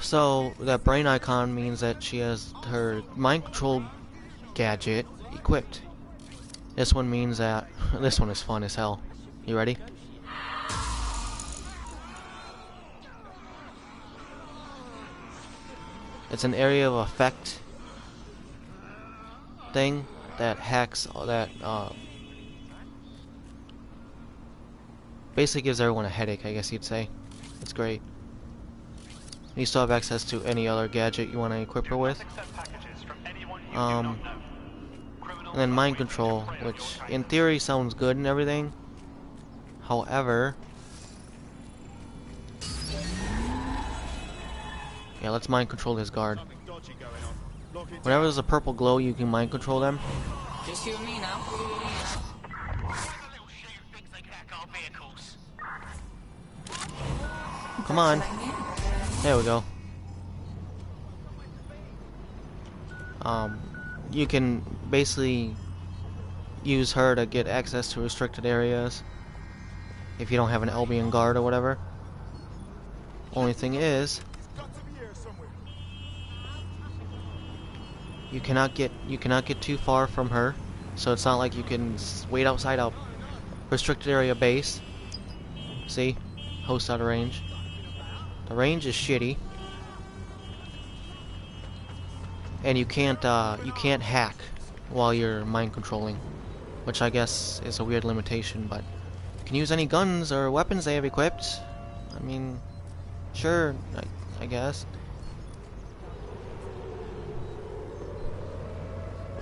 So, that brain icon means that she has her mind control gadget equipped. This one means that... this one is fun as hell. You ready? It's an area of effect thing that hacks that basically gives everyone a headache, I guess you'd say. It's great. You still have access to any other gadget you want to equip her with. And then mind control, which in theory sounds good and everything. However, yeah, let's mind control this guard. Whenever there's a purple glow, you can mind control them. Just you and me now. Come on. There we go. You can basically use her to get access to restricted areas if you don't have an Albion guard or whatever. Only thing is, you cannot get too far from her, so it's not like you can wait outside a restricted area base. See, host out of range. The range is shitty, and you can't hack while you're mind controlling, which I guess is a weird limitation. But you can use any guns or weapons they have equipped. I mean, sure, I guess.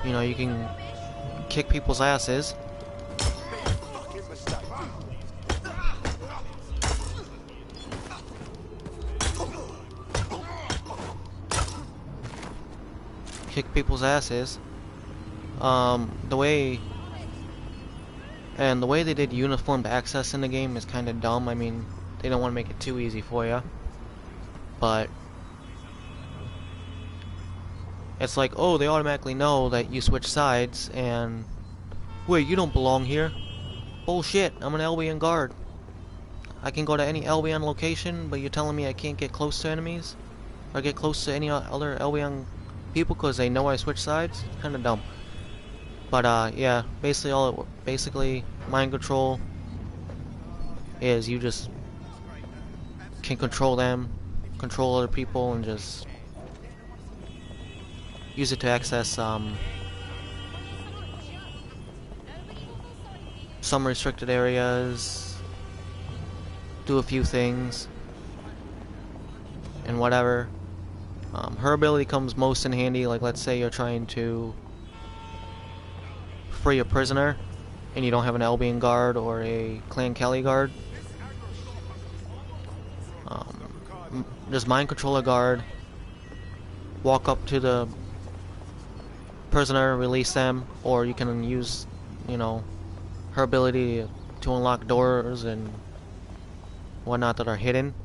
You know, you can kick people's asses. Kick people's asses. The way they did uniformed access in the game is kind of dumb. I mean, they don't want to make it too easy for you, but it's like, oh, they automatically know that you switch sides, and wait, you don't belong here. Bullshit, I'm an Albion guard. I can go to any Albion location, but you're telling me I can't get close to enemies? Or get close to any other Albion people because they know I switch sides? Kinda dumb. But yeah, basically mind control is you just can control them, control other people, and just use it to access some restricted areas, do a few things, and whatever. Her ability comes most in handy, like let's say you're trying to free a prisoner and you don't have an Albion guard or a Clan Kelly guard. Just mind control a guard, walk up to the prisoner, release them, or you can use, you know, her ability to unlock doors and whatnot that are hidden,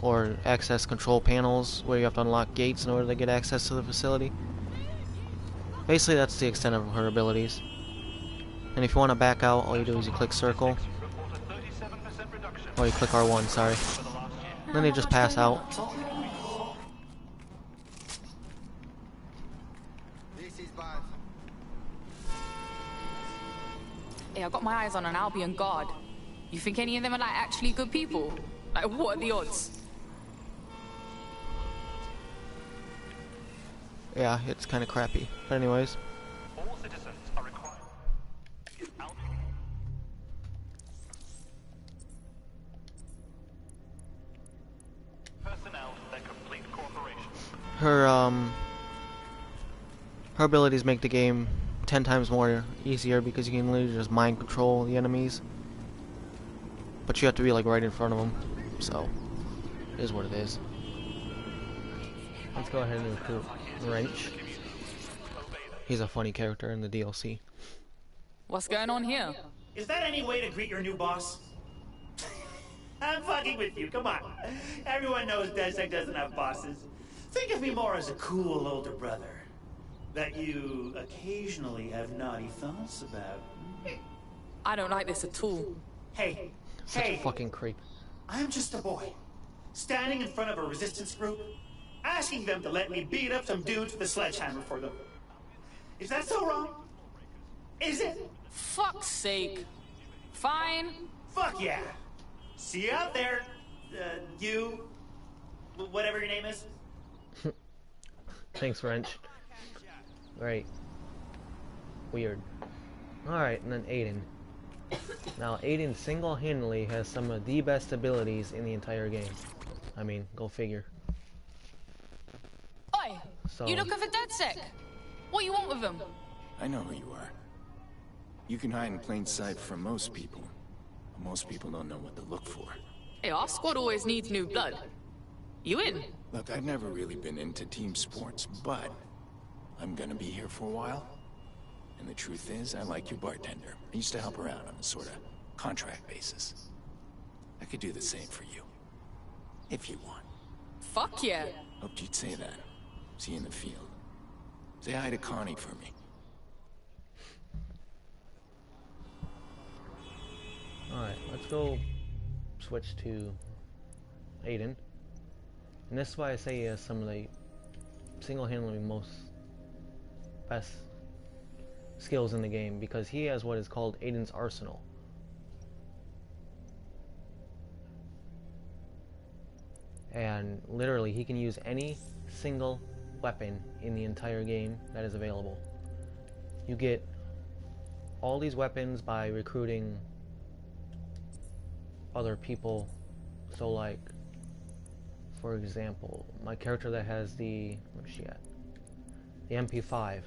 or access control panels where you have to unlock gates in order to get access to the facility. Basically, that's the extent of her abilities. And if you want to back out, all you do is you click circle, or you click R1, sorry. Then they just pass out. Hey, I got my eyes on an Albion guard. You think any of them are like actually good people? Like, what are the odds? Yeah, it's kind of crappy. But anyways. All citizens are required. Personnel, their complete cooperation. Her abilities make the game 10 times more easier because you can literally just mind control the enemies. But you have to be like right in front of them. So, it is what it is. Let's go ahead and recruit Wrench. He's a funny character in the DLC. What's going on here? Is that any way to greet your new boss? I'm fucking with you, come on. Everyone knows DedSec doesn't have bosses. Think of me more as a cool older brother that you occasionally have naughty thoughts about. I don't like this at all. Hey, Such a fucking creep. I'm just a boy, standing in front of a resistance group, asking them to let me beat up some dudes with a sledgehammer for them. Is that so wrong? Is it? Fuck's sake. Fine. Fuck yeah. See you out there, you, whatever your name is. Thanks, Wrench. Right. Weird. Alright, and then Aiden. Now, Aiden single-handedly has some of the best abilities in the entire game. I mean, go figure. Oi! So, You looking for DedSec? What you want with him? I know who you are. You can hide in plain sight from most people. But most people don't know what to look for. Hey, our squad always needs new blood. You in? Look, I've never really been into team sports, but I'm gonna be here for a while. And the truth is, I like your bartender. I used to help her out on a sort of contract basis. I could do the same for you. If you want. Fuck yeah. Hoped you'd say that. See you in the field. Say hi to Connie for me. alright, let's go switch to Aiden. And this is why I say he has some of the single-handedly most best skills in the game, because he has what is called Aiden's Arsenal. And literally he can use any single weapon in the entire game that is available. You get all these weapons by recruiting other people. So like, for example, my character that has the, where's she at? The MP5.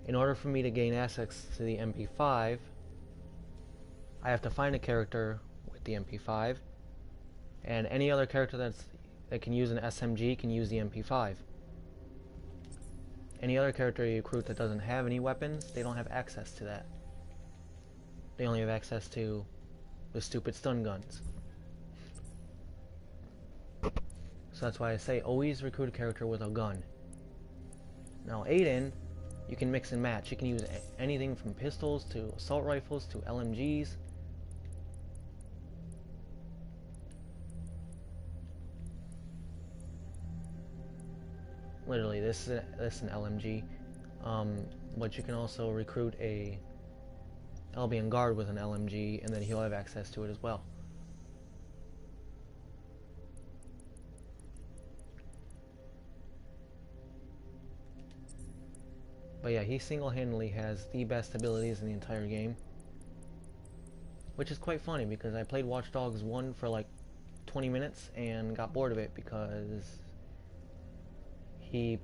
In order for me to gain access to the MP5, I have to find a character with the MP5, and any other character that can use an SMG can use the MP5. Any other character you recruit that doesn't have any weapons, they don't have access to that. They only have access to the stupid stun guns. So that's why I say always recruit a character with a gun. Now Aiden, you can mix and match. You can use anything from pistols to assault rifles to LMGs. Literally, this is an LMG. But you can also recruit a Albion guard with an LMG, and then he'll have access to it as well. But yeah, he single-handedly has the best abilities in the entire game. Which is quite funny, because I played Watch Dogs 1 for like 20 minutes and got bored of it because he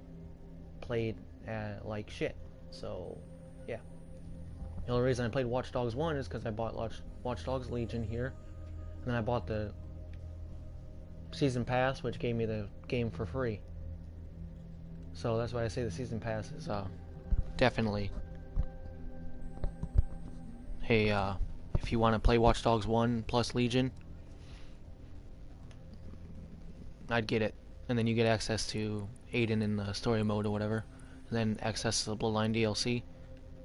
played like shit. So, yeah. The only reason I played Watch Dogs 1 is because I bought Watch Dogs Legion here. And then I bought the Season Pass, which gave me the game for free. So that's why I say the Season Pass is definitely hey, if you want to play Watch Dogs 1 plus Legion, I'd get it. And then you get access to Aiden in the story mode or whatever, and then access to the Bloodline DLC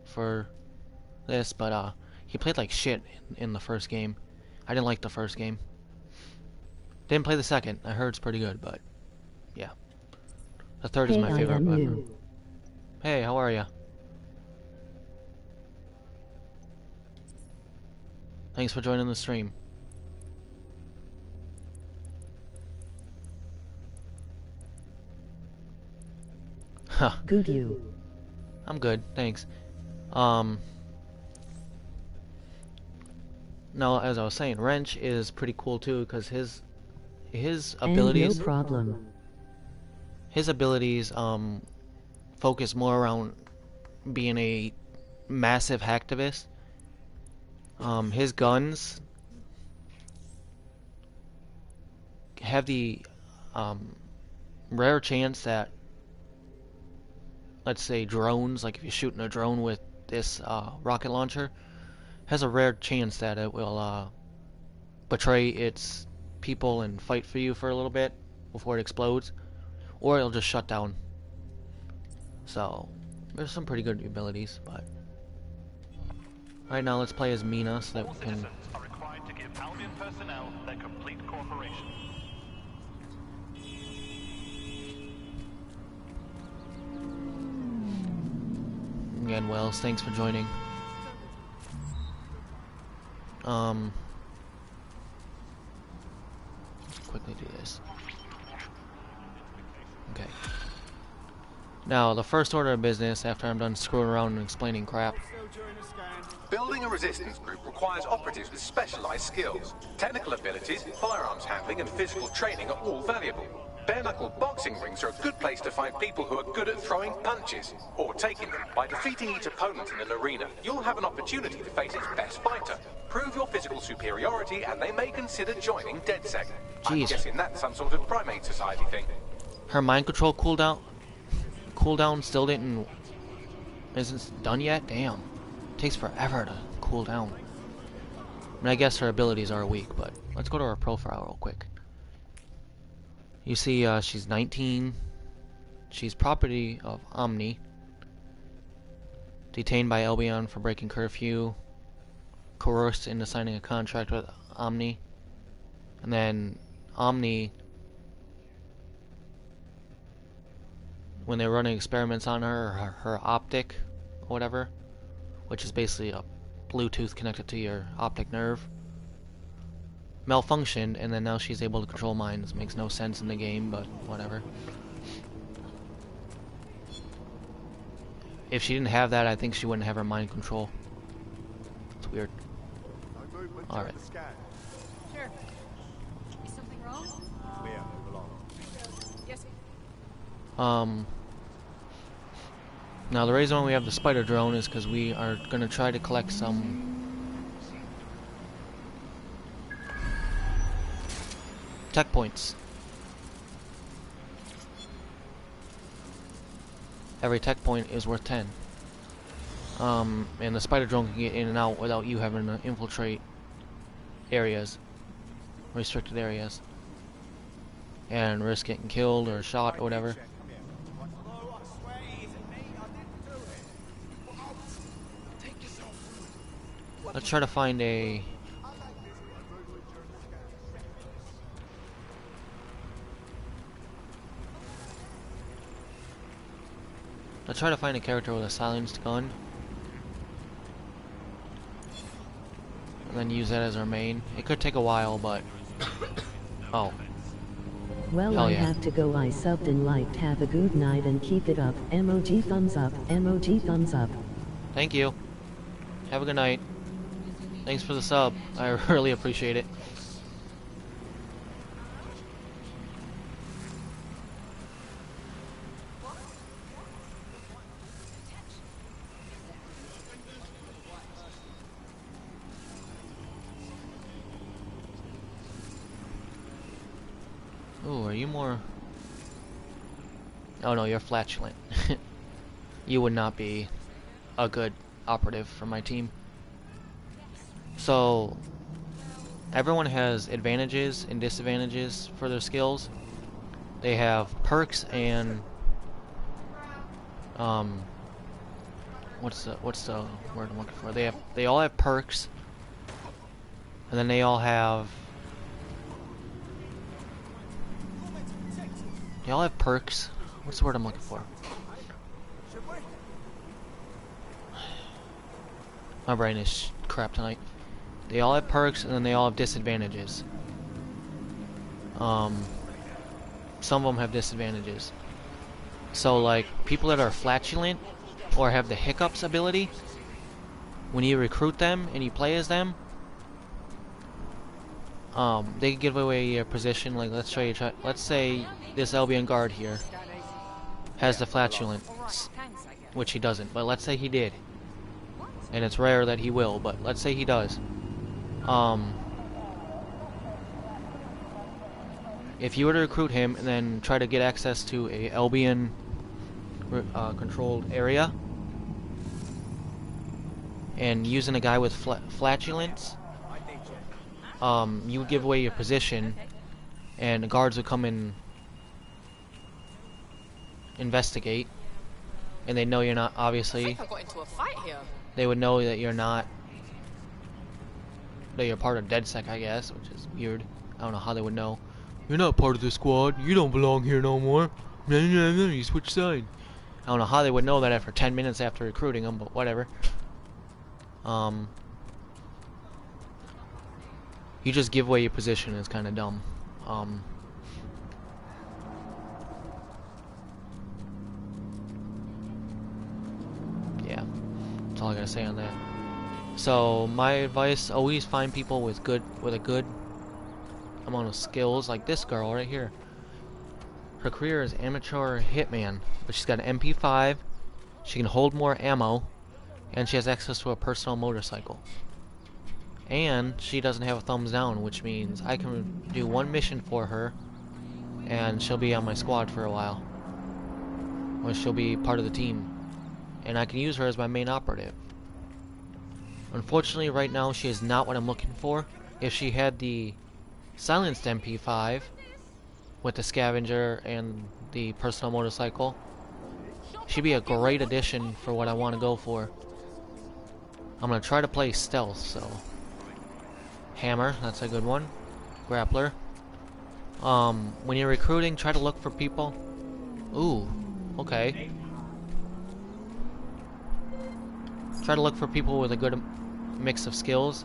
for this. But he played like shit in the first game. I didn't like the first game. Didn't play the second. I heard it's pretty good, but yeah. The third is my favorite. But hey, how are ya? Thanks for joining the stream. Huh. Good you. I'm good, thanks. Now, as I was saying, Wrench is pretty cool too, because his abilities. No problem. His abilities focus more around being a massive hacktivist. His guns have the rare chance that, let's say, drones, like if you're shooting a drone with this rocket launcher, has a rare chance that it will betray its people and fight for you for a little bit before it explodes, or it'll just shut down. So there's some pretty good abilities, but right now let's play as Mina so that we can. Are required to give Albion personnel their complete cooperation. Again, Wells, thanks for joining. Quickly do this. Okay. Now, the first order of business after I'm done screwing around and explaining crap. Building a resistance group requires operatives with specialized skills. Technical abilities, firearms handling, and physical training are all valuable. Bare-knuckle boxing rings are a good place to find people who are good at throwing punches, or taking them. By defeating each opponent in an arena, you'll have an opportunity to face its best fighter. Prove your physical superiority, and they may consider joining DedSec. I'm guessing that's some sort of primate society thing. Her mind control cooldown still isn't done yet? Damn. Takes forever to cool down. I mean, I guess her abilities are weak, but let's go to her profile real quick. You see, she's 19. She's property of Omni. Detained by Albion for breaking curfew. Coerced into signing a contract with Omni. And then Omni, when they're running experiments on her optic, or whatever, which is basically a Bluetooth connected to your optic nerve, malfunctioned, and then now she's able to control minds. Makes no sense in the game, but whatever. If she didn't have that, I think she wouldn't have her mind control. It's weird. Alright. Sure. Is something wrong? Yes. Now the reason why we have the spider drone is because we are going to try to collect some tech points. Every tech point is worth 10. And the spider drone can get in and out without you having to infiltrate areas, restricted areas, and risk getting killed or shot or whatever. Let's try to find a... Let's try to find a character with a silenced gun. And then use that as our main. It could take a while, but... Oh. Well, hell I yeah. have to go. I subbed and liked. Have a good night and keep it up. Emoji thumbs up. Emoji thumbs up. Thank you. Have a good night. Thanks for the sub. I really appreciate it. Ooh, are you more... Oh no, you're flatulent. You would not be a good operative for my team. So, everyone has advantages and disadvantages for their skills. They have perks and what's the word I'm looking for? They all have perks, and then they all have perks. What's the word I'm looking for? My brain is crap tonight. They all have perks, and then they all have disadvantages. Some of them have disadvantages. So, like, people that are flatulent or have the hiccups ability, when you recruit them and you play as them, they can give away your position. Like, let's say this Albion guard here has the flatulence. which he doesn't, but let's say he did. And it's rare that he will, but let's say he does. If you were to recruit him and then try to get access to a Albion controlled area, and using a guy with flatulence, you would give away your position, and the guards would come and investigate, and they know you're not, obviously. I think I got into a fight here. They would know that you're not, that you're part of DedSec, I guess, which is weird. I don't know how they would know. You're not part of the squad. You don't belong here no more. You switch side. I don't know how they would know that after 10 minutes after recruiting them, but whatever. You just give away your position is kind of dumb. Yeah, that's all I gotta say on that. So my advice: always find people with a good amount of skills, like this girl right here. Her career is amateur hitman, but she's got an MP5. She can hold more ammo, and she has access to a personal motorcycle. And she doesn't have a thumbs down, which means I can do one mission for her, and she'll be on my squad for a while, or she'll be part of the team, and I can use her as my main operative. Unfortunately, right now she is not what I'm looking for. If she had the silenced MP5 with the scavenger and the personal motorcycle, she'd be a great addition for what I want to go for. I'm gonna try to play stealth, so hammer, that's a good one. Grappler. When you're recruiting, try to look for people. Ooh, okay. Try to look for people with a good mix of skills.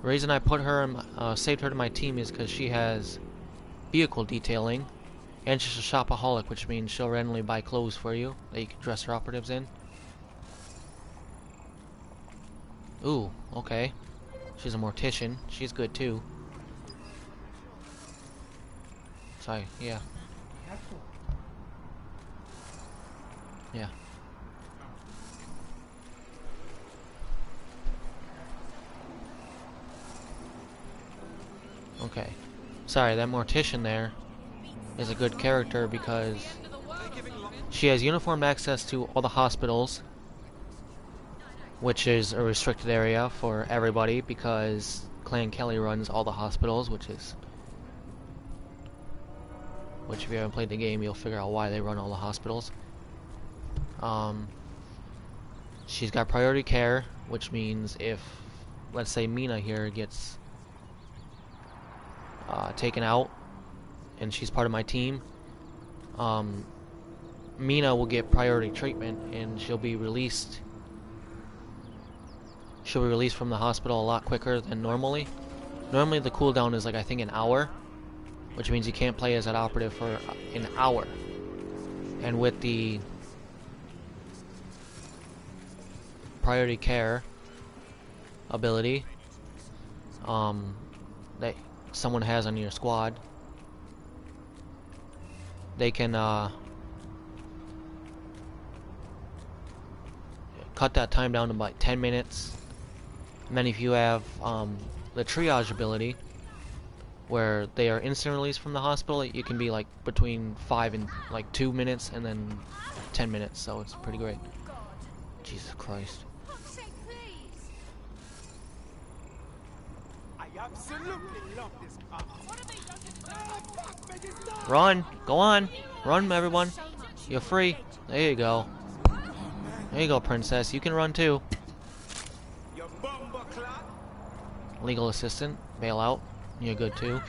The reason I put her in, saved her to my team is because she has vehicle detailing, and she's a shopaholic, which means she'll randomly buy clothes for you that you can dress her operatives in. Ooh, okay. She's a mortician. She's good too. Sorry, yeah. Yeah. Okay. Sorry, that mortician there is a good character because she has uniform access to all the hospitals, which is a restricted area for everybody because Clan Kelly runs all the hospitals, which if you haven't played the game, you'll figure out why they run all the hospitals. She's got priority care, which means if, let's say, Mina here gets taken out and she's part of my team, Mina will get priority treatment and she'll be released. She'll be released from the hospital a lot quicker than normally. Normally the cooldown is like, I think, an hour, which means you can't play as that operative for an hour. And with the priority care ability that someone has on your squad, they can cut that time down to about 10 minutes. And then if you have the triage ability, where they are instant release from the hospital, you can be like between 5 and like 2 minutes and then 10 minutes, so it's pretty great. Jesus Christ. I absolutely love this part. Run! Go on! Run, everyone! You're free. There you go. There you go, princess. You can run too. Legal assistant. Bailout. You're good too.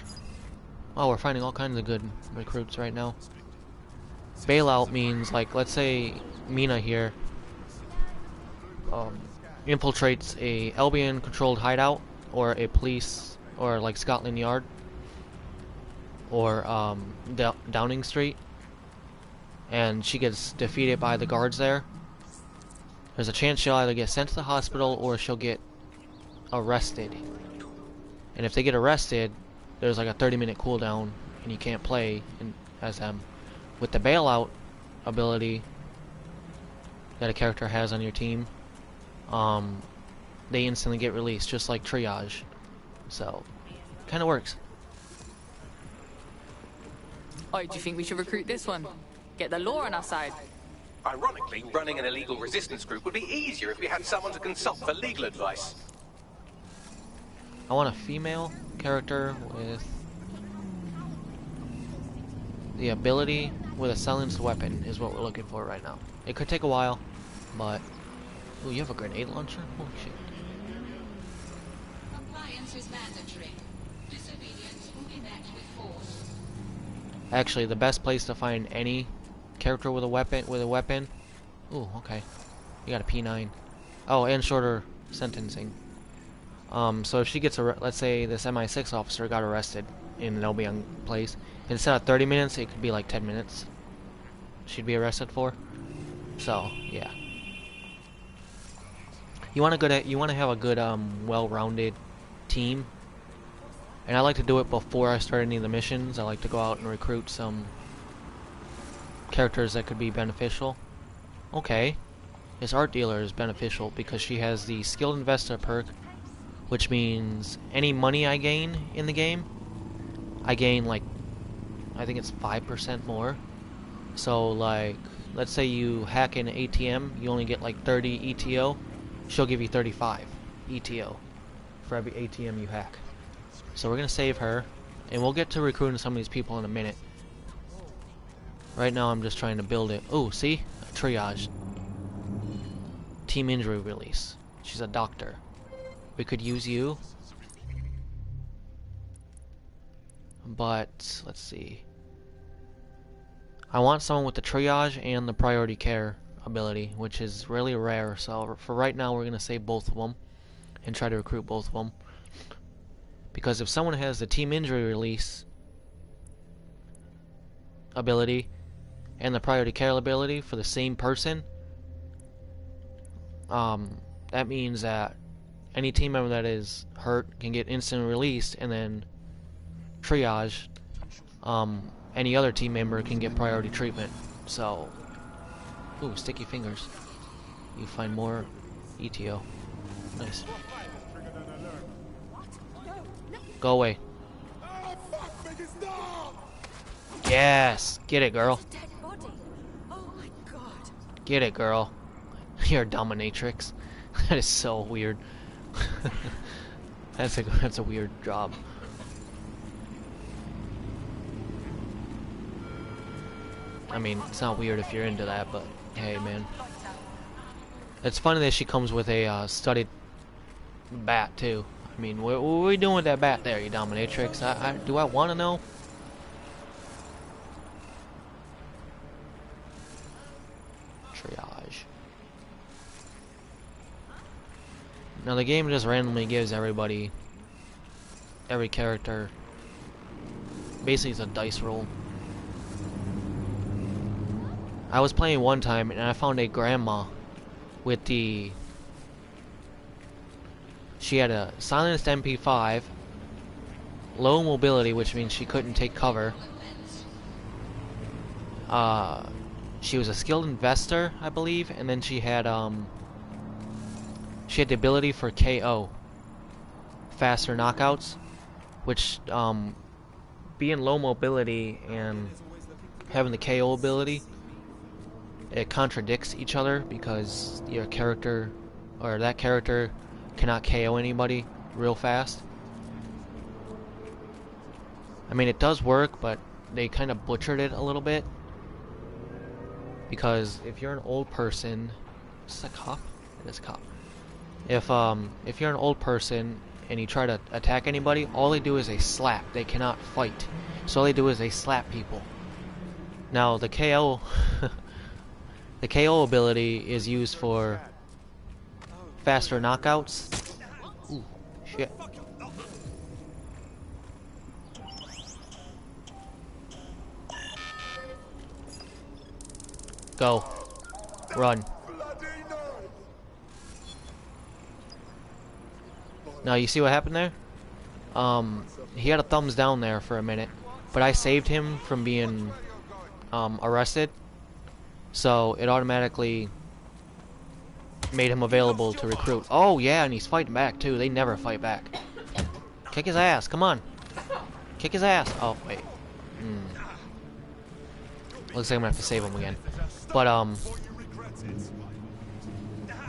Oh, we're finding all kinds of good recruits right now. Bailout means, like, let's say Mina here infiltrates a Albion controlled hideout, or a police, or like Scotland Yard, or Downing Street, and she gets defeated by the guards there. There's a chance she'll either get sent to the hospital or she'll get arrested. And if they get arrested, there's like a 30-minute cooldown and you can't play as them. With the bailout ability, that a character has on your team, they instantly get released, just like triage. So, kind of works. Oh, do you think we should recruit this one? Get the law on our side. Ironically, running an illegal resistance group would be easier if we had someone to consult for legal advice. I want a female character with the ability with a silenced weapon is what we're looking for right now. It could take a while, but... Ooh, you have a grenade launcher? Holy shit. Compliance is mandatory. Disobedience will be met with force. Actually, the best place to find any character with a weapon... Ooh, okay. You got a P9. Oh, and shorter sentencing. So if she gets let's say this MI6 officer got arrested in an Albion place, instead of 30 minutes, it could be like 10 minutes. She'd be arrested for. So yeah, you want to have a good well-rounded team, and I like to do it before I start any of the missions. I like to go out and recruit some characters that could be beneficial. Okay, this art dealer is beneficial because she has the skilled investor perk, which means any money I gain in the game, I gain like, I think it's 5% more. So like, let's say you hack an ATM, you only get like 30 ETO, she'll give you 35 ETO for every ATM you hack. So we're gonna save her, and we'll get to recruiting some of these people in a minute. Right now I'm just trying to build it. Oh, see? Triage. Team injury release. She's a doctor. We could use you. But, let's see. I want someone with the triage and the priority care ability, which is really rare. So for right now, we're going to save both of them and try to recruit both of them. Because if someone has the team injury release ability and the priority care ability for the same person, that means that any team member that is hurt can get instantly released, and then triage, any other team member can get priority treatment. So, ooh, sticky fingers. You find more ETO. Nice. Go away. Yes! Get it, girl. Get it, girl. You're a dominatrix. That is so weird. That's a weird job. I mean, it's not weird if you're into that, but hey, man. It's funny that she comes with a studded bat too. I mean, what are we doing with that bat there, you dominatrix? Do I want to know? Triage. Now the game just randomly gives every character, basically it's a dice roll. I was playing one time and I found a grandma with she had a silenced MP5, low mobility, which means she couldn't take cover. She was a skilled investor, I believe, and then she had the ability for KO, faster knockouts, which being low mobility and having the KO ability, it contradicts each other because your character or that character cannot KO anybody real fast. I mean, it does work, but they kind of butchered it a little bit. Because if you're an old person, is this a cop? It is a cop. If you're an old person and you try to attack anybody, all they do is they slap. They cannot fight. So all they do is they slap people. Now the KO the KO ability is used for faster knockouts. Ooh, shit. Go. Run. Now you see what happened there? He had a thumbs down there for a minute, but I saved him from being arrested, so it automatically made him available to recruit. Oh yeah, and he's fighting back too. They never fight back. Kick his ass, come on. Kick his ass. Oh, wait. Looks like I'm gonna have to save him again. But, I'm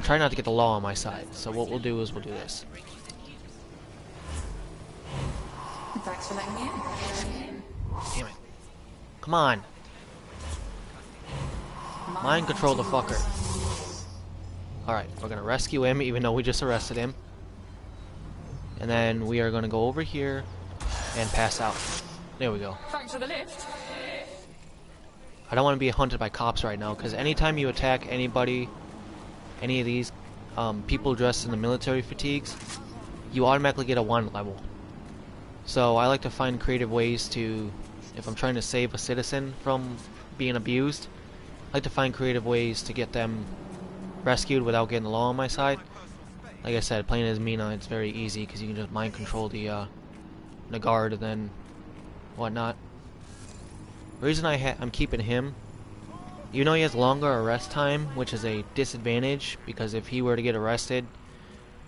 trying not to get the law on my side. So what we'll do is we'll do this. Thanks for letting me in. Damn it. Come on. Mind control the fucker. Alright, we're gonna rescue him even though we just arrested him. And then we are gonna go over here and pass out. There we go. Thanks for the lift. I don't want to be hunted by cops right now, because anytime you attack anybody, any of these people dressed in the military fatigues, you automatically get a wanted level. So I like to find creative ways to, if I'm trying to save a citizen from being abused, I like to find creative ways to get them rescued without getting the law on my side. Like I said, playing as Mina, it's very easy because you can just mind control the guard and then whatnot. The reason I'm keeping him, you know, he has longer arrest time, which is a disadvantage, because if he were to get arrested,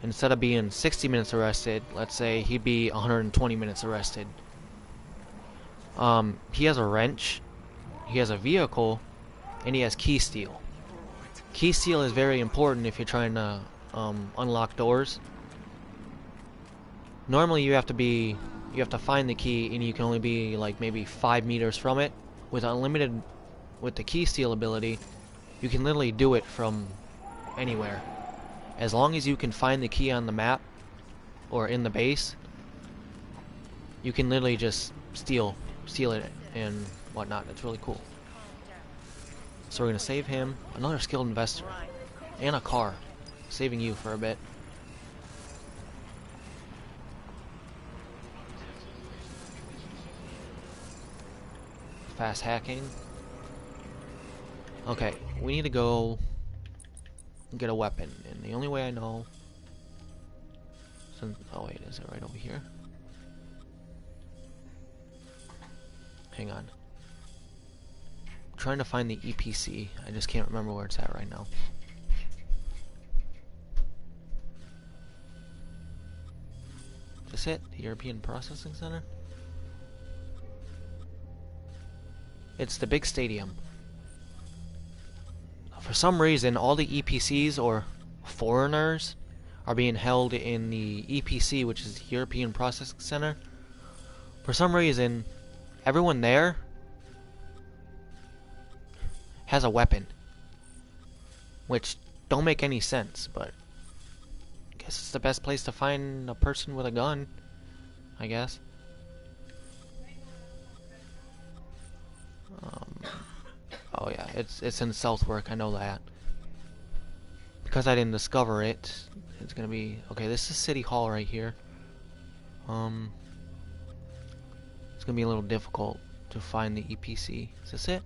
instead of being 60 minutes arrested, let's say he'd be 120 minutes arrested. He has a wrench, he has a vehicle, and he has key steal. Key steal is very important if you're trying to unlock doors. Normally you have to find the key, and you can only be like maybe 5 meters from it. With the key steal ability, you can literally do it from anywhere. As long as you can find the key on the map or in the base, you can literally just steal it and whatnot. It's really cool. So we're gonna save him, another skilled investor, and a car. Saving you for a bit. Fast hacking. Okay, we need to go get a weapon, and the only way I know. Oh wait, is it right over here? Hang on. I'm trying to find the EPC. I just can't remember where it's at right now. Is this it? The European Processing Center? It's the big stadium. For some reason, all the EPCs, or foreigners, are being held in the EPC, which is the European Processing Center. For some reason, everyone there has a weapon, which don't make any sense, but I guess it's the best place to find a person with a gun, I guess. Oh yeah, it's in Southwark, I know that. Because I didn't discover it, it's gonna be... Okay, this is City Hall right here. It's gonna be a little difficult to find the EPC. Is this it?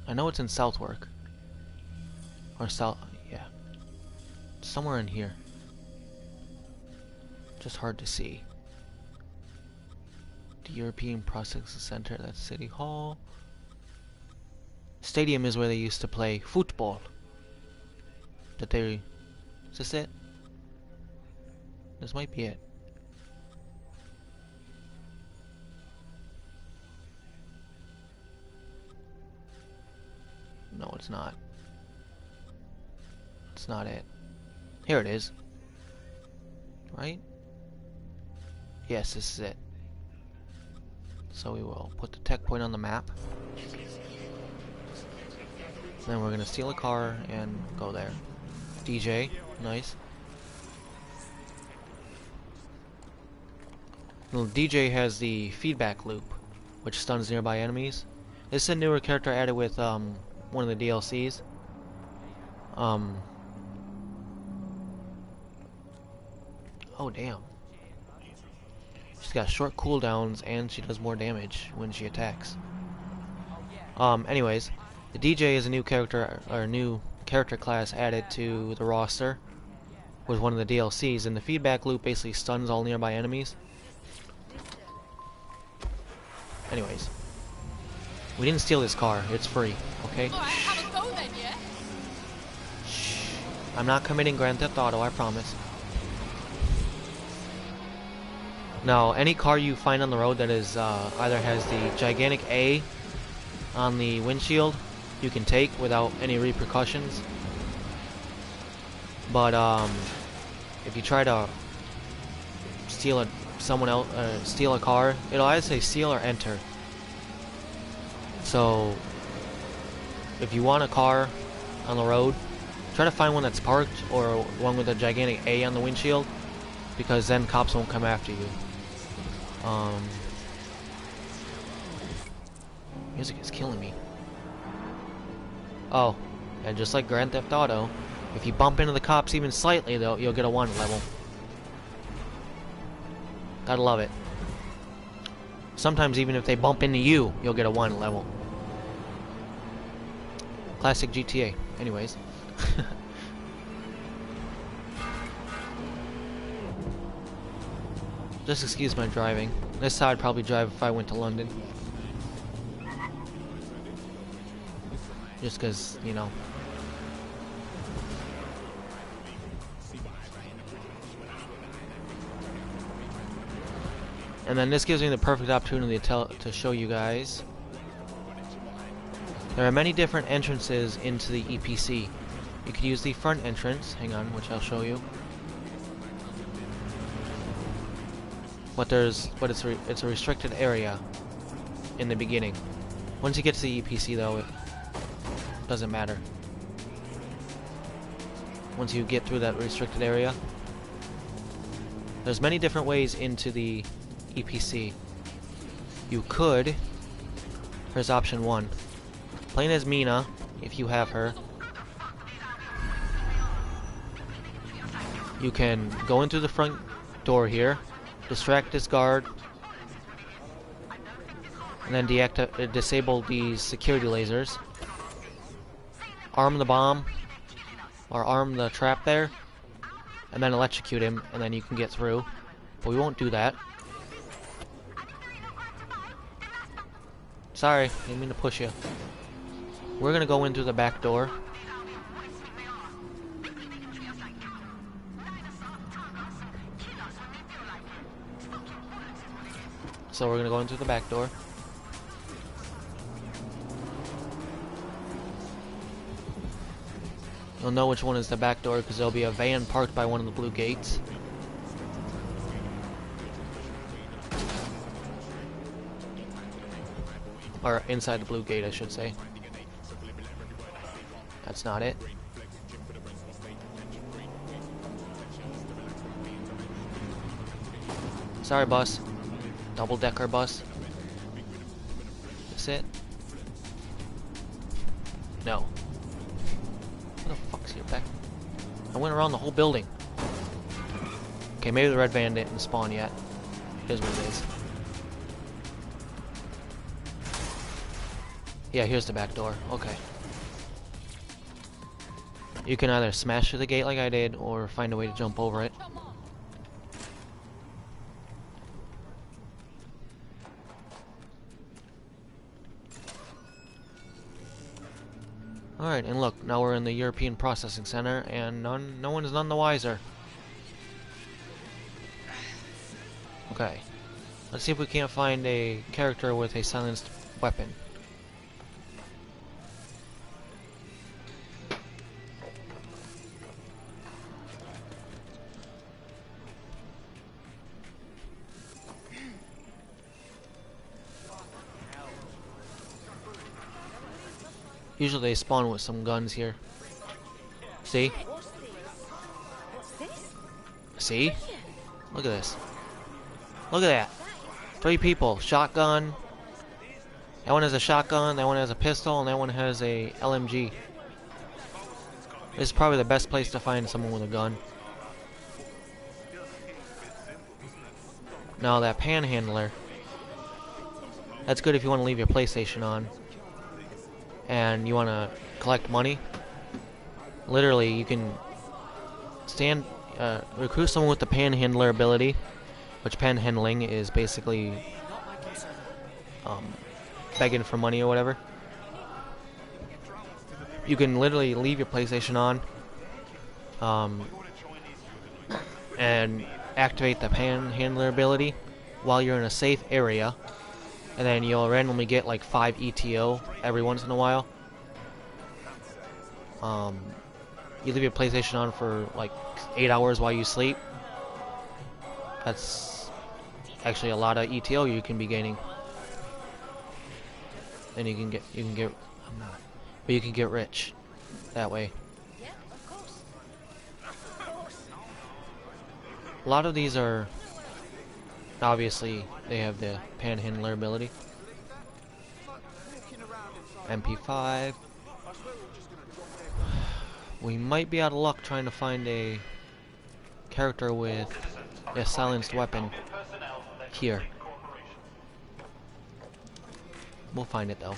I know it's in Southwark. Or yeah. Somewhere in here. Just hard to see. The European Processing Center, that's City Hall. Stadium is where they used to play football. Is this it? This might be it. No, it's not. It's not it. Here it is. Right? Yes, this is it. So we will put the tech point on the map. Then we're gonna steal a car and go there. DJ, nice. Well, DJ has the feedback loop, which stuns nearby enemies. This is a newer character added with one of the DLCs. Oh damn. She's got short cooldowns and she does more damage when she attacks. Anyways, the DJ is a new character, or new character class added to the roster with one of the DLCs, and the feedback loop basically stuns all nearby enemies. Anyways, We didn't steal this car. It's free, okay? Alright, have a go then, yeah? I'm not committing Grand Theft Auto, I promise. Now, any car you find on the road that is either has the gigantic A on the windshield, you can take without any repercussions. But if you try to steal a car, it'll either say steal or enter. So if you want a car on the road, try to find one that's parked or one with a gigantic A on the windshield, because then cops won't come after you. Music is killing me. Oh, and just like Grand Theft Auto, if you bump into the cops even slightly, though, you'll get a 1 level. Gotta love it. Sometimes even if they bump into you, you'll get a 1 level. Classic GTA. Anyways. Just excuse my driving. This is how I'd probably drive if I went to London. Just because, you know. And then this gives me the perfect opportunity to show you guys. There are many different entrances into the EPC. You could use the front entrance, hang on, which I'll show you. But it's a restricted area in the beginning. Once you get to the EPC, though, it doesn't matter. Once you get through that restricted area, there's many different ways into the EPC. You could, here's option 1, playing as Mina, if you have her. You can go into the front door here, distract this guard, and then disable these security lasers. Arm the bomb, or arm the trap there, and then electrocute him, and then you can get through. But we won't do that. Sorry, didn't mean to push you. We're gonna go in through the back door. So we're gonna go in through the back door. You'll know which one is the back door because there'll be a van parked by one of the blue gates. Or inside the blue gate, I should say. That's not it. Sorry, bus. Double-decker bus. That's it? No. Where the fuck's your back? I went around the whole building. Okay, maybe the red van didn't spawn yet. It is what it is. Yeah, here's the back door. Okay. You can either smash through the gate like I did, or find a way to jump over it. Alright, and look, now we're in the European Processing Center, and no one is none the wiser. Okay. Let's see if we can't find a character with a silenced weapon. Usually they spawn with some guns here. See? See? Look at this. Look at that. 3 people. Shotgun. That one has a shotgun, that one has a pistol, and that one has a LMG. This is probably the best place to find someone with a gun. Now that panhandler, that's good if you want to leave your PlayStation on and you want to collect money. Literally, you can recruit someone with the panhandler ability, which panhandling is basically begging for money or whatever. You can literally leave your PlayStation on and activate the panhandler ability while you're in a safe area, and then you'll randomly get like 5 ETO every once in a while. You leave your PlayStation on for like 8 hours while you sleep. That's actually a lot of ETO you can be gaining, and you can get rich that way. A lot of these are obviously they have the panhandler ability. MP5. We might be out of luck trying to find a character with a silenced weapon here. We'll find it though.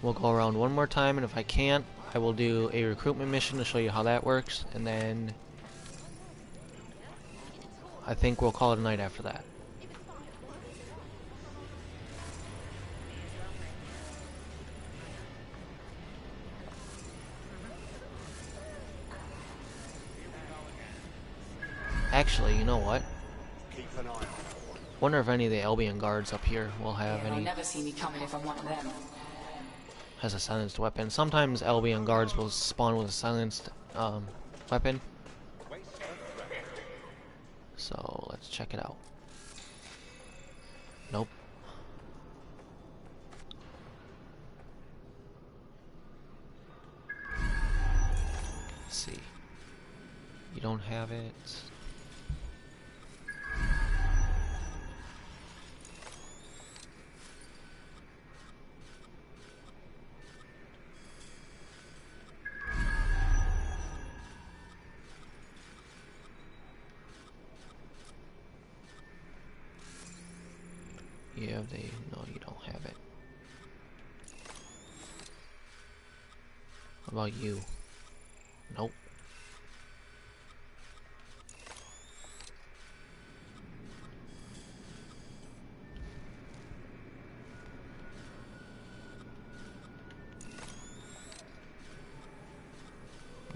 We'll go around one more time, and if I can't, I will do a recruitment mission to show you how that works, and then I think we'll call it a night after that. Actually, you know what? Wonder if any of the Albion guards up here will have any. They'll never see me coming if I'm one of them. Has a silenced weapon. Sometimes Albion guards will spawn with a silenced weapon. So let's check it out. Nope. Let's see. You don't have it. You have the... no, you don't have it. How about you? Nope.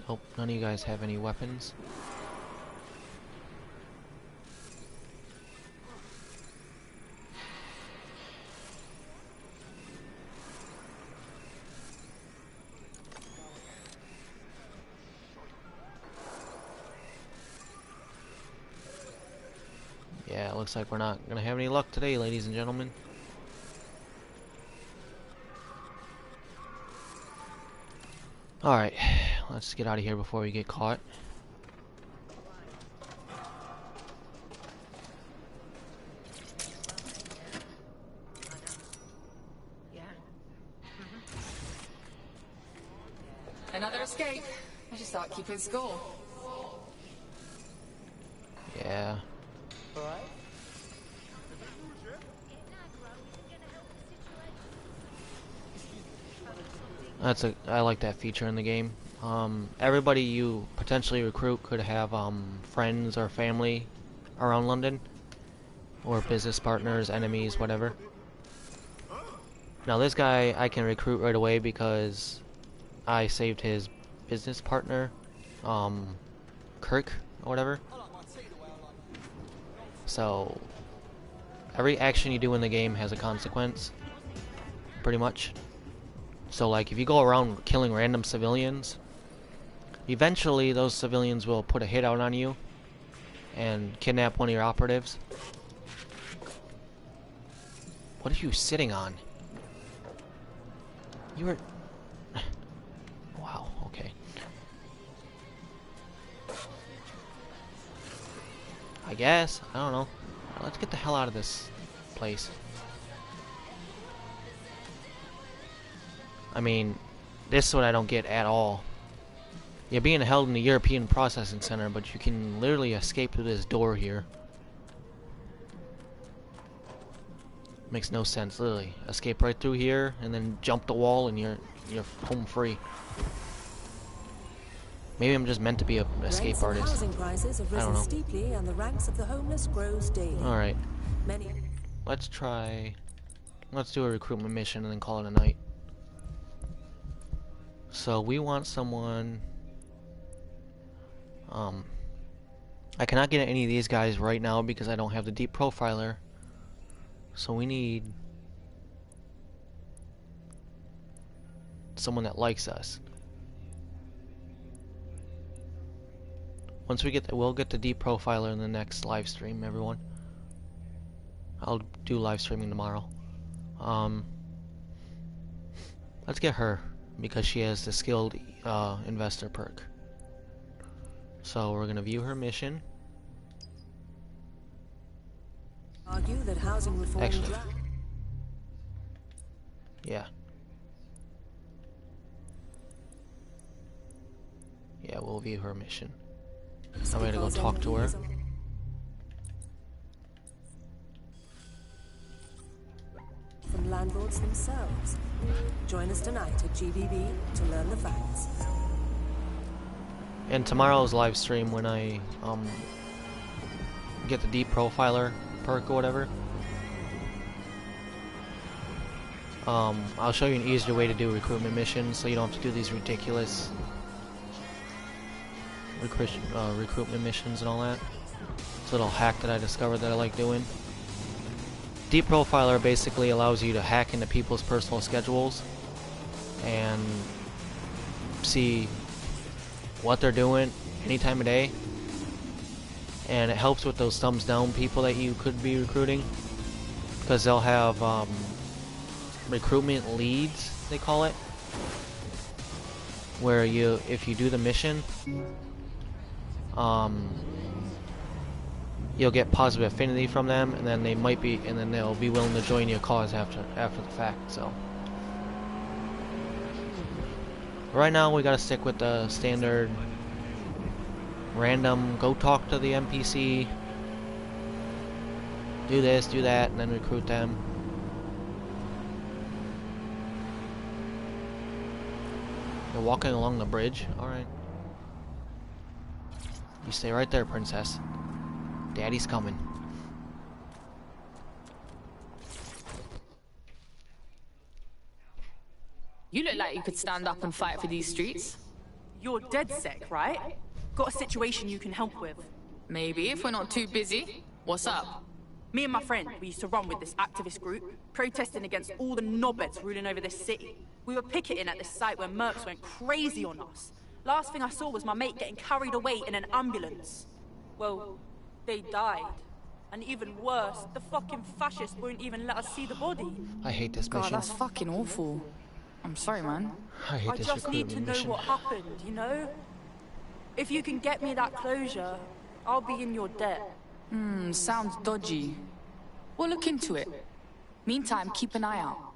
Nope, none of you guys have any weapons. Yeah, it looks like we're not gonna have any luck today, ladies and gentlemen. Alright, let's get out of here before we get caught. Another escape. I should start keeping score. Yeah. I like that feature in the game. Everybody you potentially recruit could have friends or family around London, or business partners, enemies, whatever. Now this guy I can recruit right away because I saved his business partner, Kirk or whatever. So every action you do in the game has a consequence, pretty much. So like if you go around killing random civilians, eventually those civilians will put a hit out on you and kidnap one of your operatives. What are you sitting on? You were... Wow, okay. I guess, I don't know. Let's get the hell out of this place. I mean, this is what I don't get at all. You're being held in the European Processing Center, but you can literally escape through this door here. Makes no sense, literally. Escape right through here, and then jump the wall, and you're home free. Maybe I'm just meant to be an escape artist. Housing prices have risen steeply, and the ranks of the homeless grows daily. All right. Many. Let's try. Let's do a recruitment mission and then call it a night. So we want someone. I cannot get any of these guys right now because I don't have the deep profiler. So we need someone that likes us. Once we get we'll get the deep profiler in the next live stream, everyone. I'll do live streaming tomorrow. Let's get her because she has the skilled investor perk. So we're gonna view her mission. Argue that housing reform. Actually, yeah. Yeah, we'll view her mission. I'm gonna go talk to her. From landlords themselves. Join us tonight at GBB to learn the facts. And tomorrow's live stream, when I get the deep profiler perk or whatever, I'll show you an easier way to do recruitment missions, so you don't have to do these ridiculous recruitment missions and all that. It's a little hack that I discovered that I like doing. Deep Profiler basically allows you to hack into people's personal schedules and see what they're doing any time of day, and it helps with those thumbs down people that you could be recruiting, because they'll have recruitment leads, they call it, where if you do the mission, you'll get positive affinity from them, and then they'll be willing to join your cause after the fact. So right now we gotta stick with the standard random, go talk to the NPC, do this, do that, and then recruit them. You're walking along the bridge? Alright. You stay right there, princess. Daddy's coming. You look like you could stand up and fight for these streets. You're DedSec, right? Got a situation you can help with. Maybe, if we're not too busy. What's up? Me and my friend, we used to run with this activist group, protesting against all the knobheads ruling over this city. We were picketing at this site where mercs went crazy on us. Last thing I saw was my mate getting carried away in an ambulance. Well, they died. And even worse, the fucking fascists won't even let us see the body. I hate this God, mission. that's fucking awful. I'm sorry, man. I hate this just need to know mission. what happened, you know? If you can get me that closure, I'll be in your debt. Sounds dodgy. We'll look into it. Meantime, keep an eye out.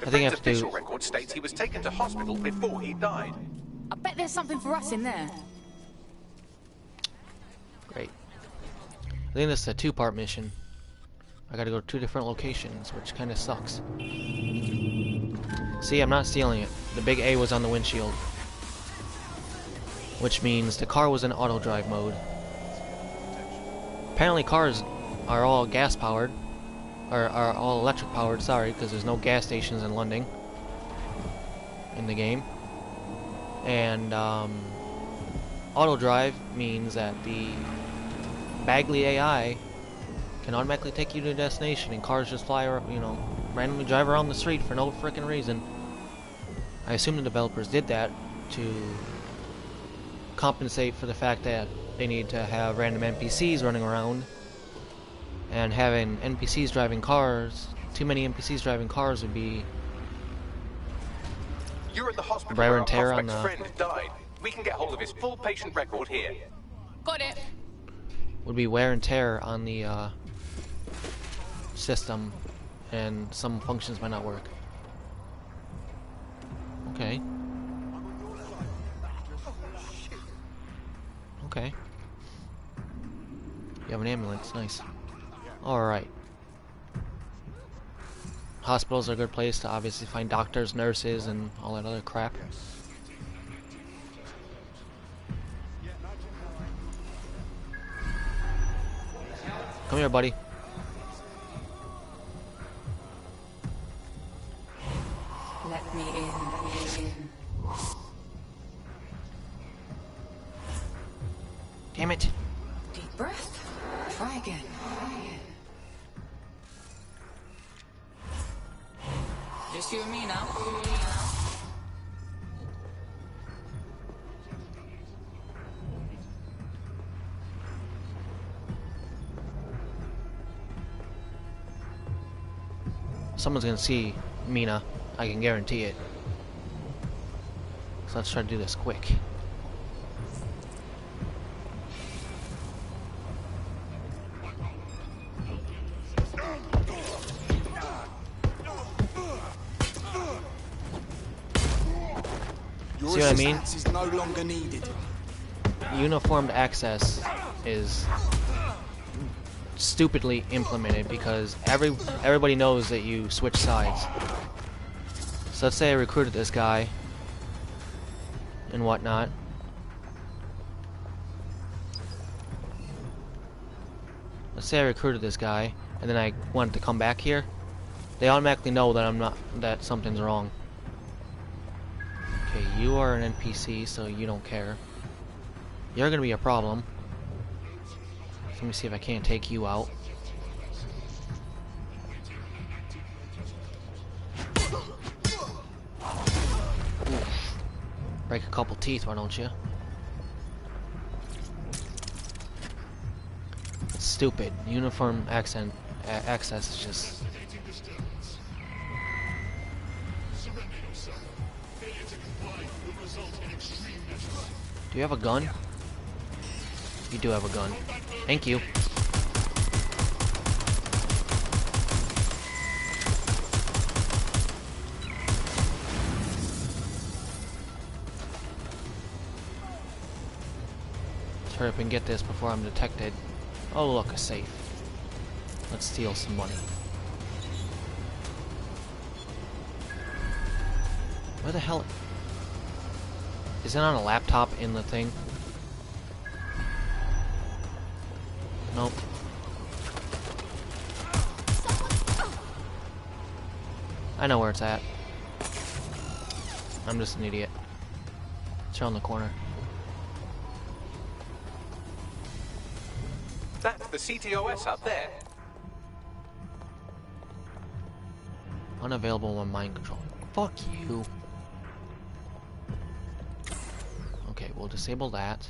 The Friend's official record states he was taken to hospital before he died. I bet there's something for us in there. Great. I think this is a two-part mission. I gotta go to 2 different locations, which kinda sucks. See, I'm not stealing it. The big A was on the windshield, which means the car was in auto drive mode. Apparently cars are all gas powered, or are all electric powered, sorry, because there's no gas stations in London in the game. And auto drive means that the Bagley AI can automatically take you to a destination, and cars just fly, randomly drive around the street for no frickin' reason. I assume the developers did that to compensate for the fact that they need to have random NPCs running around, and having NPCs driving cars, too many NPCs driving cars would be You're at the hospital wear where and our tear on prospect's the friend died. We can get hold of his full patient record here. Got it. would be wear and tear on the system, and some functions might not work. Okay. Okay. You have an ambulance, nice. Alright. Hospitals are a good place to obviously find doctors, nurses, and all that other crap. Come here, buddy. Let me in. Damn it. Deep breath. Try again. Just you and me now. Someone's gonna see Mina. I can guarantee it. So let's try to do this quick. See what I mean? Is no longer needed. Uniformed access is stupidly implemented because everybody knows that you switch sides. So let's say I recruited this guy and whatnot. Let's say I recruited this guy and then I wanted to come back here. They automatically know that something's wrong. Okay, you are an NPC, so you don't care. You're gonna be a problem. Let me see if I can't take you out. Oof. Break a couple teeth, why don't you? It's stupid. Uniform access is just... Do you have a gun? You do have a gun. Thank you. Let's hurry up and get this before I'm detected. Oh look, a safe. Let's steal some money. Where the hell... Is it on a laptop in the thing? Nope. I know where it's at. I'm just an idiot. It's around the corner. That's the CTOS up there. Unavailable when mind control. Fuck you. Okay, we'll disable that.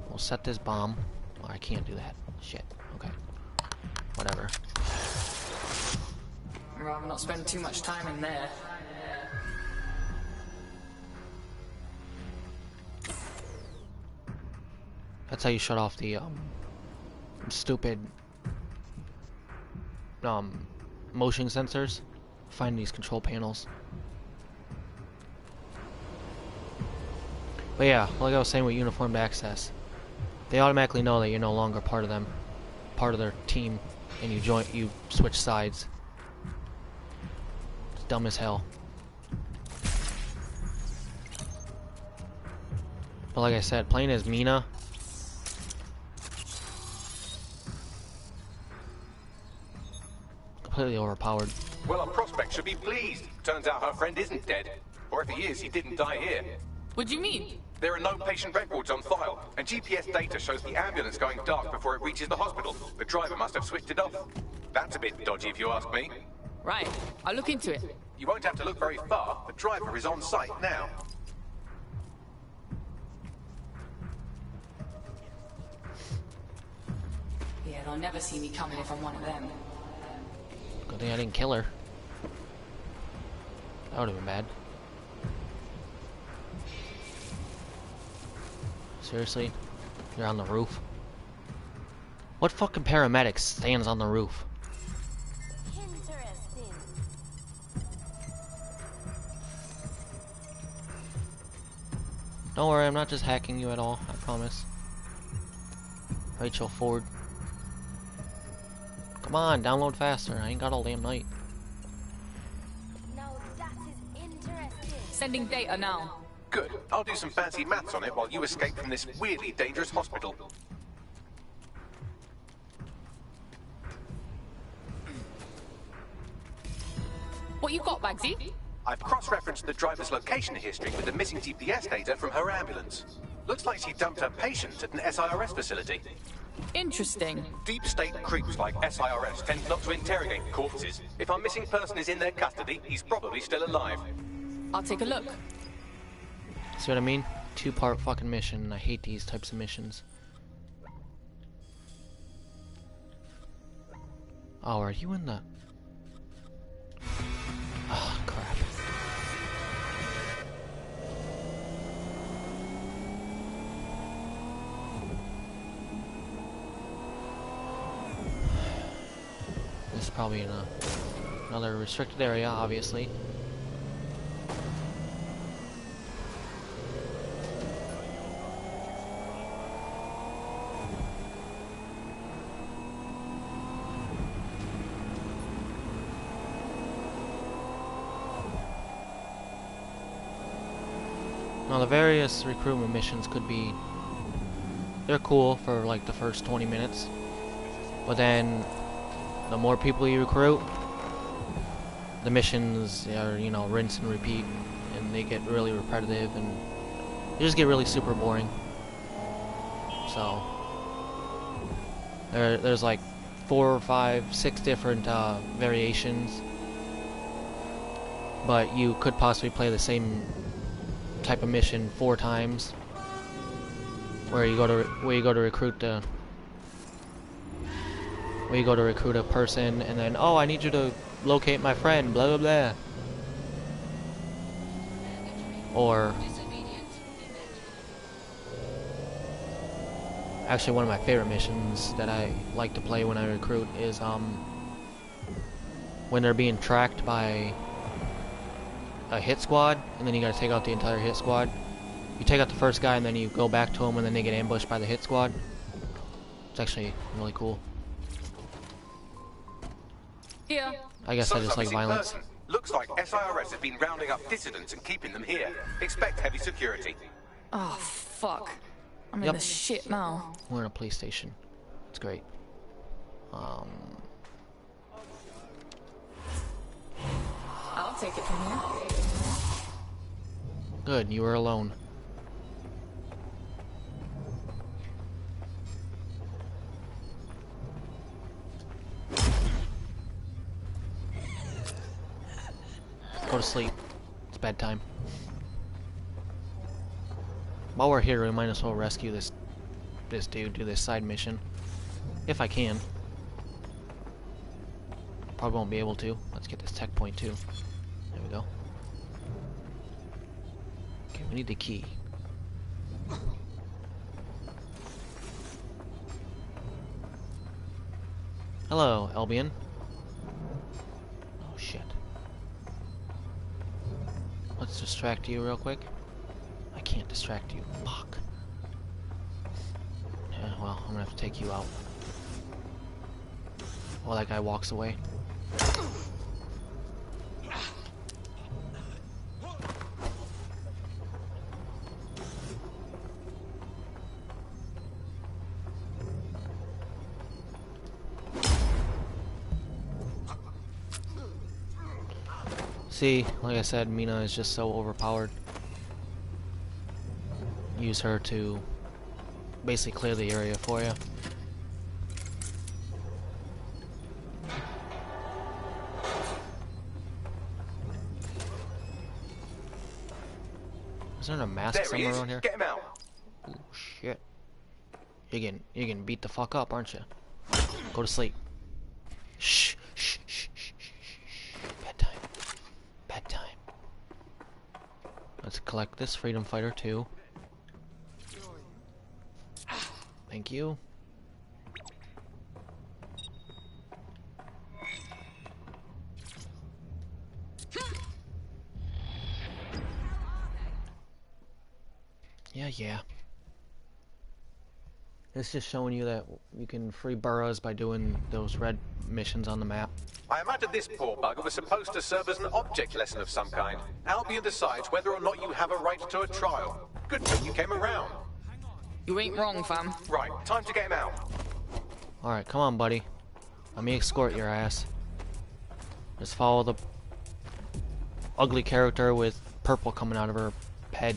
We'll set this bomb. Oh, I can't do that. Shit. Okay. Whatever. I'd rather not spend too much time in there. That's how you shut off the stupid motion sensors. Find these control panels. But yeah, like I was saying with uniformed access, they automatically know that you're no longer part of them, part of their team, and you switch sides. It's dumb as hell. But like I said, playing as Mina, completely overpowered. Well, our prospect should be pleased. Turns out her friend isn't dead. Or if he is, he didn't die here. What do you mean? There are no patient records on file, and GPS data shows the ambulance going dark before it reaches the hospital. The driver must have switched it off. That's a bit dodgy if you ask me. Right, I'll look into it. You won't have to look very far. The driver is on site now. Yeah, they'll never see me coming if I'm one of them. Good thing I didn't kill her. That would have been bad. Seriously? You're on the roof? What fucking paramedic stands on the roof? Interesting. Don't worry, I'm not just hacking you at all, I promise. Rachel Ford. Come on, download faster. I ain't got all damn night. Now that is interesting. Sending data now. Good. I'll do some fancy maths on it while you escape from this weirdly dangerous hospital. What you got, Bagsy? I've cross-referenced the driver's location history with the missing GPS data from her ambulance. Looks like she dumped her patient at an SIRS facility. Interesting. Deep state creeps like SIRS tend not to interrogate corpses. If our missing person is in their custody, he's probably still alive. I'll take a look. See what I mean? 2-part fucking mission. I hate these types of missions. Oh, are you in the... Oh, crap. This is probably in another restricted area, obviously. Now the various recruitment missions could be, they're cool for like the first 20 minutes, but then the more people you recruit, the missions are, you know, rinse and repeat, and they get really repetitive, and they just get really super boring. So there's like 4 or 5, 6 different variations, but you could possibly play the same type of mission 4 times, where you go to recruit a person, and then, oh, I need you to locate my friend, blah blah blah. Or actually, one of my favorite missions that I like to play when I recruit is when they're being tracked by a hit squad, and then you gotta take out the entire hit squad. You take out the first guy, and then you go back to him, and then they get ambushed by the hit squad. It's actually really cool. Here. I guess I just like violence. Person. Looks like SIRS have been rounding up dissidents and keeping them here. Expect heavy security. Oh, fuck. I'm Yep. in the shit now. We're in a police station. It's great. I'll take it from here. Good, you were alone. Go to sleep. It's bedtime. While we're here, we might as well rescue this dude, do this side mission. If I can. Probably won't be able to. Let's get this tech point too. There we go. Okay, we need the key. Hello, Albion. Oh shit. Let's distract you real quick. I can't distract you. Fuck. Yeah, well, I'm gonna have to take you out. While that guy walks away. See, like I said, Mina is just so overpowered. Use her to basically clear the area for you. Is there a mask somewhere around here? Get him out. Oh shit! You're getting beat the fuck up, aren't you? Go to sleep. Shh, shh, shh, shh, shh, shh. Bedtime. Bedtime. Let's collect this freedom fighter too. Thank you. Yeah. It's just showing you that you can free boroughs by doing those red missions on the map. I imagine this poor bugger was supposed to serve as an object lesson of some kind. Albion decides whether or not you have a right to a trial. Good thing you came around. You ain't wrong, fam. Right, time to get him out. Alright, come on, buddy. Let me escort your ass. Just follow the ugly character with purple coming out of her head.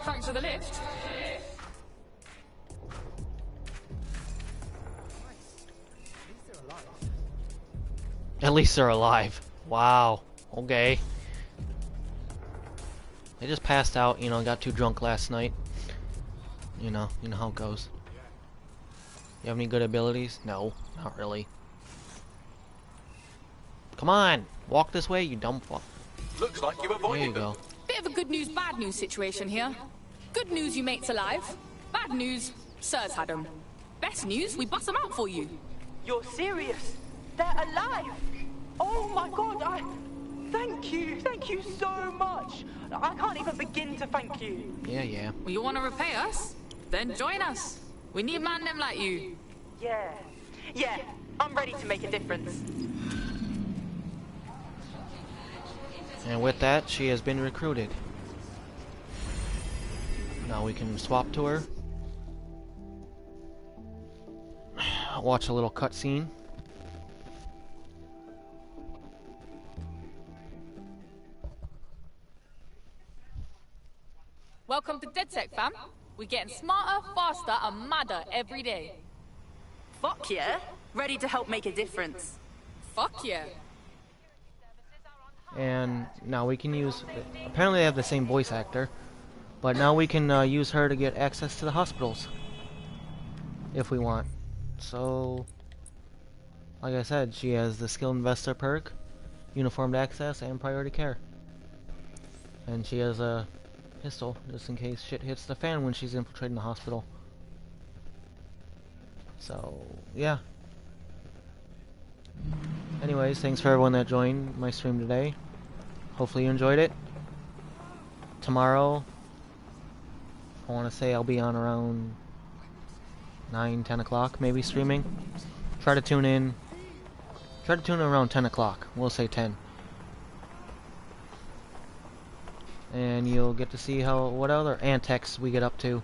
Thanks for the lift. At least they're alive. Wow. Okay. They just passed out, you know, got too drunk last night. You know how it goes. You have any good abilities? No, not really. Come on! Walk this way, you dumb fuck. Looks like you avoided There you go. Bit of a good news, bad news situation here. Good news, you mate's alive. Bad news, Sir's had 'em. Best news, we bust 'em out for you. You're serious? They're alive? Oh my god, thank you so much. I can't even begin to thank you. Yeah. Well, you want to repay us? Then join us. We need man them like you. Yeah, I'm ready to make a difference. And with that, she has been recruited. Now we can swap to her. Watch a little cutscene. Welcome to DedSec, fam. We're getting smarter, faster, and madder every day. Fuck yeah. Ready to help make a difference. Fuck yeah. And now we can use... Apparently they have the same voice actor. But now we can use her to get access to the hospitals. If we want. So... Like I said, she has the Skilled Investor perk, Uniformed Access, and Priority Care. And she has a pistol, just in case shit hits the fan when she's infiltrating the hospital. So, yeah. Anyways, thanks for everyone that joined my stream today. Hopefully you enjoyed it. Tomorrow, I want to say I'll be on around 9-10 o'clock, maybe streaming. Try to tune in. Try to tune in around 10 o'clock. We'll say 10. And you'll get to see what other antics we get up to.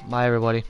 Bye, everybody.